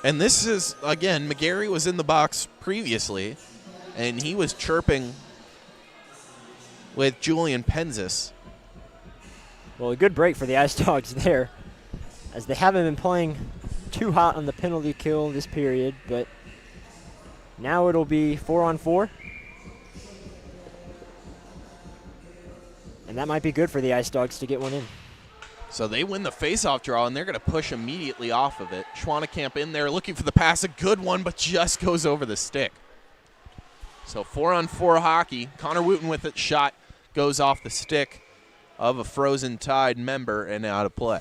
And this is, again, McGarry was in the box previously, and he was chirping with Julian Penzis. Well, a good break for the Ice Dawgs there, as they haven't been playing too hot on the penalty kill this period, but now it'll be 4-on-4. And that might be good for the Ice Dawgs to get one in. So they win the faceoff draw, and they're going to push immediately off of it. Schwannekamp in there looking for the pass. A good one, but just goes over the stick. So 4-on-4 hockey. Connor Wooten with it. Shot goes off the stick of a Frozen Tide member and out of play.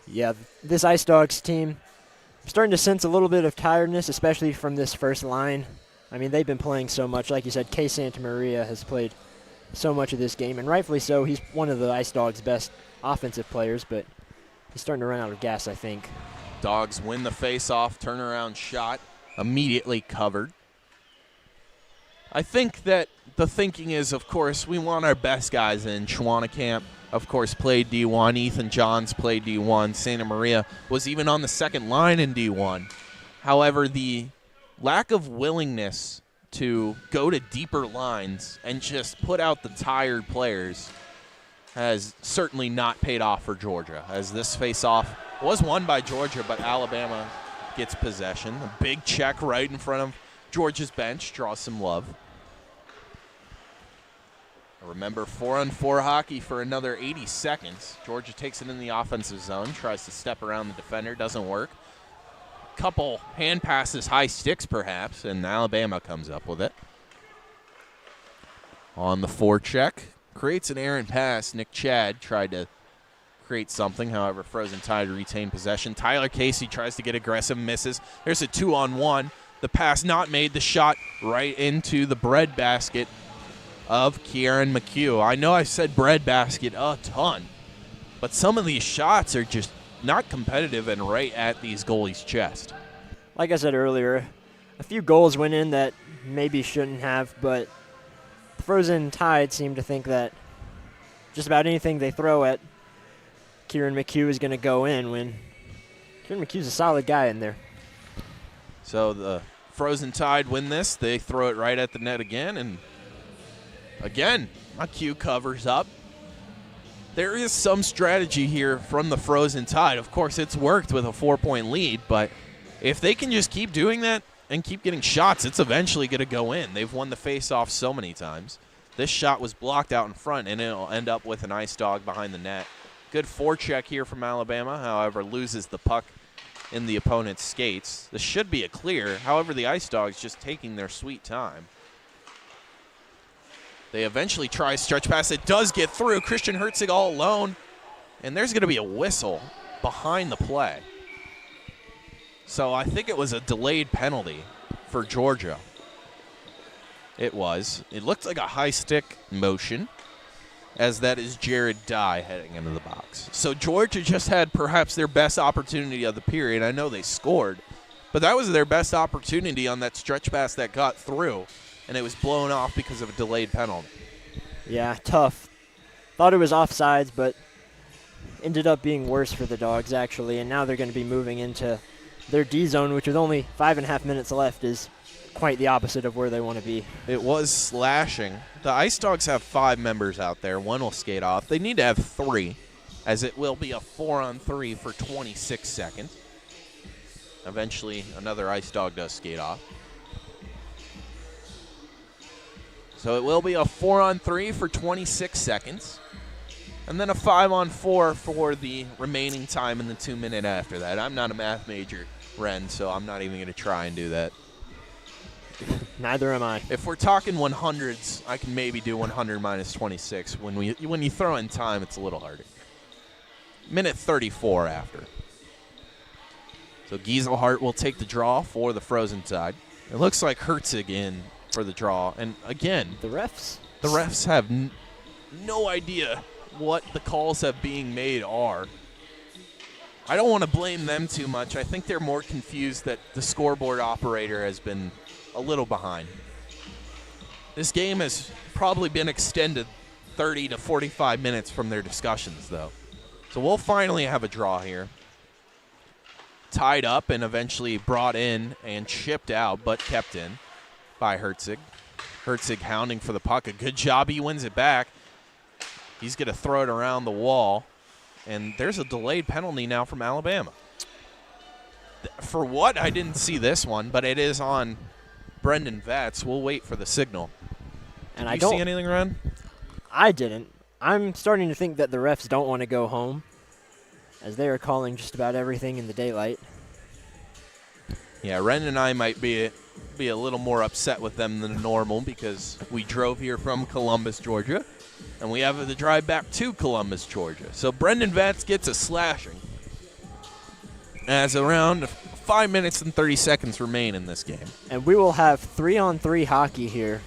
Yeah, this Ice Dawgs team, I'm starting to sense a little bit of tiredness, especially from this first line. I mean, they've been playing so much. Like you said, Kay Santa Maria has played so much of this game, and rightfully so. He's one of the Ice Dawgs' best offensive players, but he's starting to run out of gas, I think. Dogs win the face-off, turnaround shot, immediately covered. I think that the thinking is, of course, we want our best guys in. Schwannekamp, of course, played D1. Ethan Johns played D1. Santa Maria was even on the second line in D1. However, the lack of willingness to go to deeper lines and just put out the tired players has certainly not paid off for Georgia, as this face-off was won by Georgia, but Alabama gets possession. A big check right in front of Georgia's bench draws some love. Remember, 4-on-4 hockey for another 80 seconds. Georgia takes it in the offensive zone, tries to step around the defender, doesn't work. Couple hand passes, high sticks perhaps, and Alabama comes up with it. On the forecheck, creates an errant pass. Nick Chad tried to create something, however, Frozen Tide retained possession. Tyler Casey tries to get aggressive, misses. There's a 2-on-1. The pass not made, the shot right into the breadbasket of Kieran McHugh. I know I said breadbasket a ton, but some of these shots are just not competitive and right at these goalies' chest. Like I said earlier, a few goals went in that maybe shouldn't have, but the Frozen Tide seemed to think that just about anything they throw at Kieran McHugh is going to go in when Kieran McHugh's a solid guy in there. So the Frozen Tide win this. They throw it right at the net again, and again, McHugh covers up. There is some strategy here from the Frozen Tide. Of course, it's worked with a 4-point lead, but if they can just keep doing that and keep getting shots, it's eventually going to go in. They've won the face-off so many times. This shot was blocked out in front, and it'll end up with an Ice Dawg behind the net. Good forecheck here from Alabama, however, loses the puck in the opponent's skates. This should be a clear. However, the Ice Dawgs just taking their sweet time. They eventually try stretch pass. It does get through. Christian Herzig all alone, and there's going to be a whistle behind the play. So I think it was a delayed penalty for Georgia. It was. It looked like a high stick motion, as that is Jared Dye heading into the box. So Georgia just had perhaps their best opportunity of the period. I know they scored, but that was their best opportunity on that stretch pass that got through, and it was blown off because of a delayed penalty. Yeah, tough. Thought it was offsides, but ended up being worse for the Dogs, actually, and now they're going to be moving into their D zone, which with only 5.5 minutes left is quite the opposite of where they want to be. It was slashing. The Ice Dawgs have 5 members out there. One will skate off. They need to have 3, as it will be a 4-on-3 for 26 seconds. Eventually, another Ice Dawg does skate off. So it will be a 4-on-3 for 26 seconds. And then a 5-on-4 for the remaining time in the 2-minute after that. I'm not a math major, Ren, so I'm not even going to try and do that. Neither am I. If we're talking 100s, I can maybe do 100 minus 26. When you throw in time, it's a little harder. Minute 34 after. So Gieselhart will take the draw for the Frozen Tide. It looks like Herzig in for the draw. And again, the refs have no idea what the calls that being made are. I don't want to blame them too much. I think they're more confused that the scoreboard operator has been a little behind. This game has probably been extended 30 to 45 minutes from their discussions, though. So we'll finally have a draw here. Tied up and eventually brought in and chipped out, but kept in by Herzig. Herzig hounding for the puck. A good job. He wins it back. He's going to throw it around the wall. And there's a delayed penalty now from Alabama. For what? I didn't see this one, but it is on Brendan Vetz. We'll wait for the signal. And Did you see anything, Ren? I didn't. I'm starting to think that the refs don't want to go home, as they are calling just about everything in the daylight. Yeah, Ren and I might be a little more upset with them than normal because we drove here from Columbus, Georgia, and we have the drive back to Columbus, Georgia. So Brendan Vetz gets a slashing as around 5 minutes and 30 seconds remain in this game. And we will have 3-on-3 hockey here.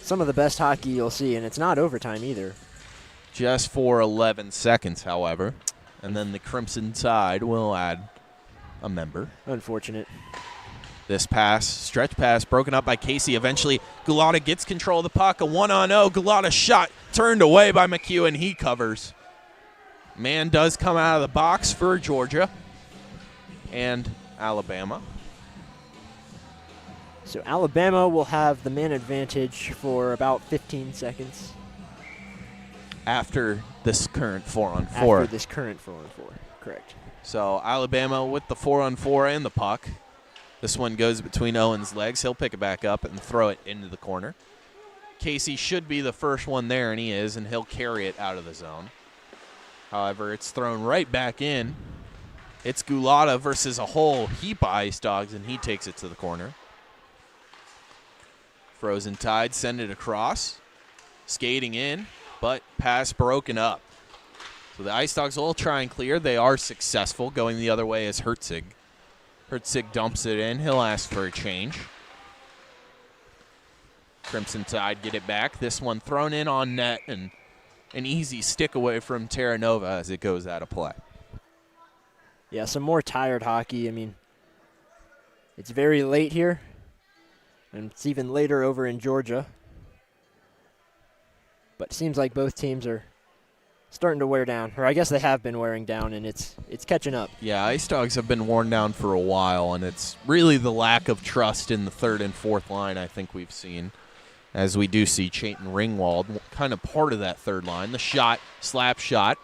Some of the best hockey you'll see, and it's not overtime either. Just for 11 seconds, however. And then the Crimson Tide will add a member. Unfortunate. This pass, stretch pass, broken up by Casey. Eventually, Gulata gets control of the puck. A 1-on-0. Gulata shot turned away by McHugh, and he covers. Man does come out of the box for Georgia and Alabama. So Alabama will have the man advantage for about 15 seconds. After this current 4-on-4. After this current 4-on-4, correct. So Alabama with the 4-on-4 and the puck. This one goes between Owen's legs. He'll pick it back up and throw it into the corner. Casey should be the first one there, and he is, and he'll carry it out of the zone. However, it's thrown right back in. It's Gulata versus a whole heap of Ice Dawgs, and he takes it to the corner. Frozen Tide send it across. Skating in, but pass broken up. So the Ice Dawgs will try and clear. They are successful. Going the other way is Herzig. Herzig dumps it in. He'll ask for a change. Crimson Tide get it back. This one thrown in on net, and an easy stick away from Terranova as it goes out of play. Yeah, some more tired hockey. I mean, it's very late here, and it's even later over in Georgia. But it seems like both teams are starting to wear down, or I guess they have been wearing down, and it's catching up. Yeah, Ice Dawgs have been worn down for a while, and it's really the lack of trust in the third and fourth line I think we've seen, as we do see Chayton Ringwald kind of part of that third line. The shot, slap shot,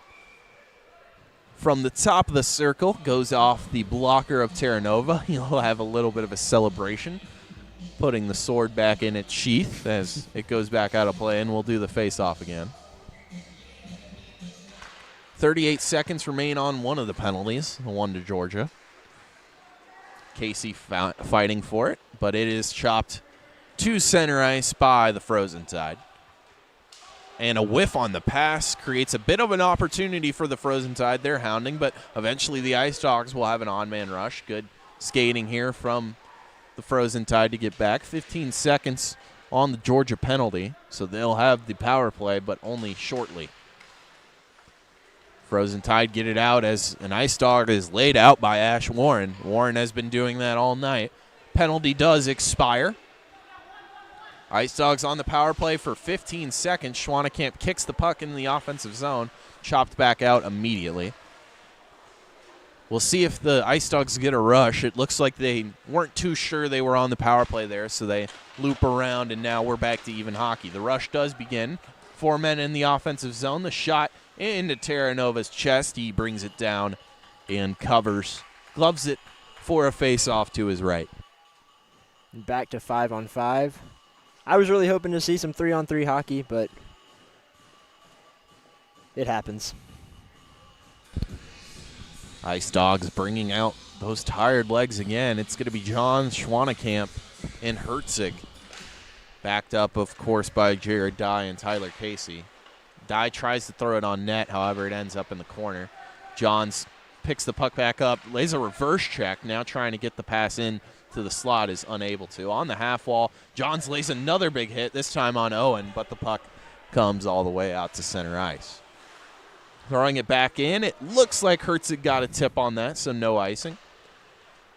from the top of the circle, goes off the blocker of Terranova. He'll have a little bit of a celebration, putting the sword back in its sheath as it goes back out of play, and we'll do the face-off again. 38 seconds remain on one of the penalties, the one to Georgia. Casey fighting for it, but it is chopped to center ice by the Frozen Tide. And a whiff on the pass creates a bit of an opportunity for the Frozen Tide. They're hounding, but eventually the Ice Dawgs will have an on-man rush. Good skating here from the Frozen Tide to get back. 15 seconds on the Georgia penalty, so they'll have the power play, but only shortly. Frozen Tide get it out as an Ice Dawg is laid out by Ash Warren. Warren has been doing that all night. Penalty does expire. Ice Dawgs on the power play for 15 seconds. Schwannekamp kicks the puck in the offensive zone, chopped back out immediately. We'll see if the Ice Dawgs get a rush. It looks like they weren't too sure they were on the power play there, so they loop around, and now we're back to even hockey. The rush does begin. 4 men in the offensive zone. The shot into Terranova's chest. He brings it down and gloves it for a face-off to his right. Back to 5-on-5. I was really hoping to see some 3-on-3 hockey, but it happens. Ice Dawgs bringing out those tired legs again. It's going to be John Schwannekamp and Herzig. Backed up, of course, by Jared Dye and Tyler Casey. Dye tries to throw it on net, however, it ends up in the corner. Johns picks the puck back up, lays a reverse check, now trying to get the pass in to the slot, is unable to. On the half wall, Johns lays another big hit, this time on Owen, but the puck comes all the way out to center ice. Throwing it back in, it looks like Herzig got a tip on that, so no icing.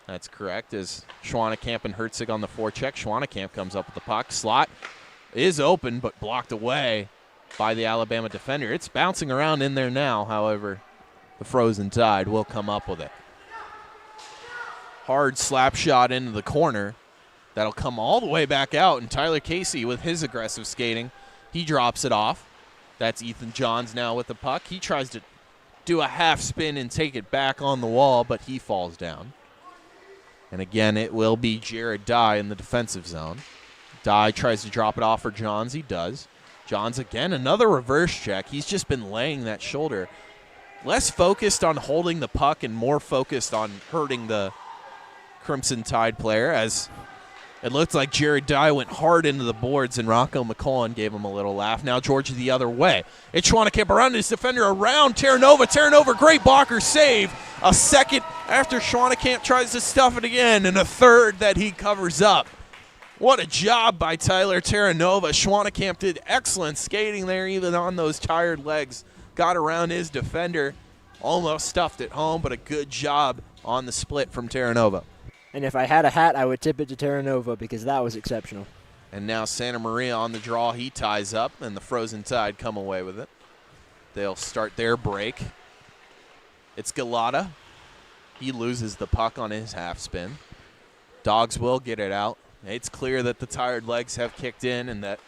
That's correct, as Schwannekamp and Herzig on the forecheck. Schwannekamp comes up with the puck. Slot is open, but blocked away by the Alabama defender. It's bouncing around in there now, however, the Frozen Tide will come up with it. Hard slap shot into the corner. That'll come all the way back out, and Tyler Casey with his aggressive skating, he drops it off. That's Ethan Johns now with the puck. He tries to do a half spin and take it back on the wall, but he falls down. And again, it will be Jared Dye in the defensive zone. Dye tries to drop it off for Johns. He does. Johns again, another reverse check. He's just been laying that shoulder. Less focused on holding the puck and more focused on hurting the Crimson Tide player, as it looked like Jared Dye went hard into the boards and Rocco McCullen gave him a little laugh. Now Georgia the other way. It's Schwannekamp around his defender, around Terranova. Terranova, great blocker save. A second after Schwannekamp tries to stuff it again, and a third that he covers up. What a job by Tyler Terranova. Schwannekamp did excellent skating there, even on those tired legs. Got around his defender, almost stuffed it home, but a good job on the split from Terranova. And if I had a hat, I would tip it to Terranova because that was exceptional. And now Santa Maria on the draw. He ties up, and the Frozen Tide come away with it. They'll start their break. It's Galata. He loses the puck on his half spin. Dogs will get it out. It's clear that the tired legs have kicked in and that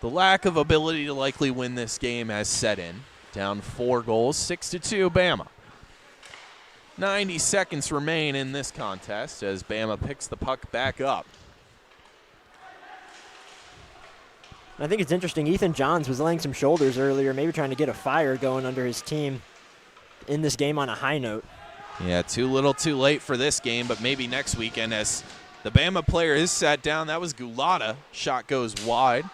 the lack of ability to likely win this game has set in. Down 4 goals, 6-2 Bama. 90 seconds remain in this contest as Bama picks the puck back up. I think it's interesting. Ethan Johns was laying some shoulders earlier, maybe trying to get a fire going under his team in this game on a high note. Yeah, too little too late for this game, but maybe next weekend as the Bama player is sat down. That was Gulata. Shot goes wide.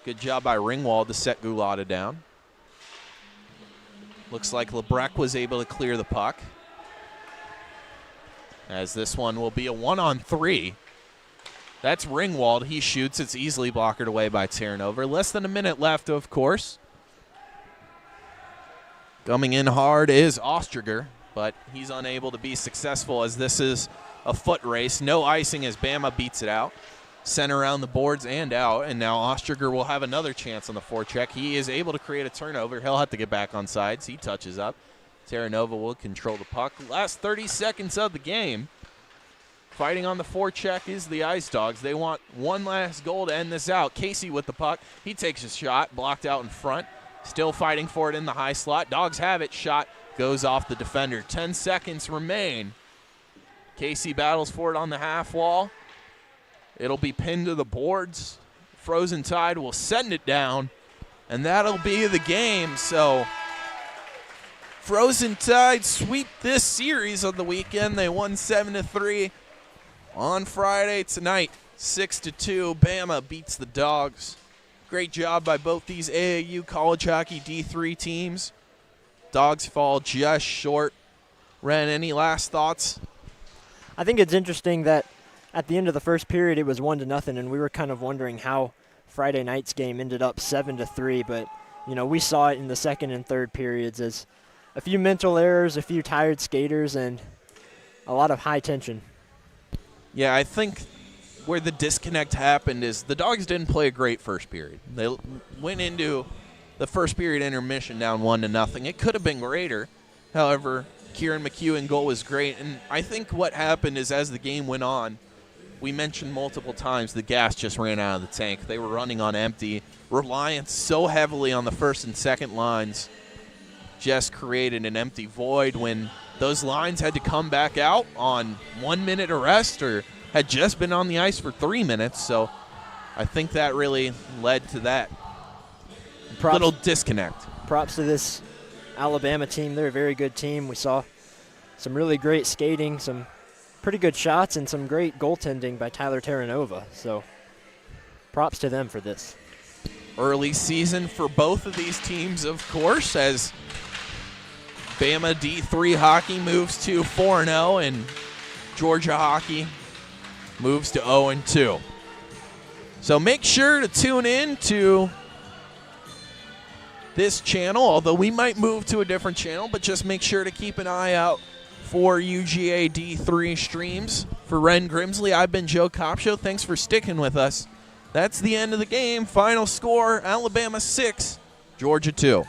Good job by Ringwald to set Gulata down. Looks like Lebrecq was able to clear the puck, as this one will be a 1-on-3. That's Ringwald. He shoots. It's easily blockered away by Terranova. Less than a minute left, of course. Coming in hard is Ostriger, but he's unable to be successful as this is a foot race. No icing as Bama beats it out. sent around the boards and out, and now Ostriger will have another chance on the forecheck. He is able to create a turnover. He'll have to get back on sides. He touches up. Terranova will control the puck. Last 30 seconds of the game. Fighting on the forecheck is the Ice Dawgs. They want one last goal to end this out. Casey with the puck. He takes a shot, blocked out in front. Still fighting for it in the high slot. Dogs have it. Shot goes off the defender. 10 seconds remain. Casey battles for it on the half wall. It'll be pinned to the boards. Frozen Tide will send it down, and that'll be the game. So Frozen Tide sweep this series on the weekend. They won 7-3 on Friday tonight. 6-2. Bama beats the Dogs. Great job by both these AAU college hockey D3 teams. Dogs fall just short. Ren, any last thoughts? I think it's interesting that at the end of the first period it was 1-0, and we were kind of wondering how Friday night's game ended up 7-3. But we saw it in the second and third periods as a few mental errors, a few tired skaters, and a lot of high tension. Yeah, I think where the disconnect happened is the Dogs didn't play a great first period. They went into the first period intermission down 1-0. It could have been greater. However, Kieran McHugh in goal was great. And I think what happened is as the game went on, we mentioned multiple times the gas just ran out of the tank. They were running on empty. Reliance so heavily on the first and second lines just created an empty void when those lines had to come back out on 1 minute of rest or had just been on the ice for 3 minutes. So I think that really led to that little disconnect. Props to this Alabama team. They're a very good team. We saw some really great skating, some pretty good shots, and some great goaltending by Tyler Terranova. So props to them for this. Early season for both of these teams, of course, as Bama D3 hockey moves to 4-0 and Georgia hockey moves to 0-2. So make sure to tune in to this channel, although we might move to a different channel, but just make sure to keep an eye out for UGA D3 streams. For Ren Grimsley, I've been Joe Kopsho. Thanks for sticking with us. That's the end of the game. Final score, Alabama 6, Georgia 2.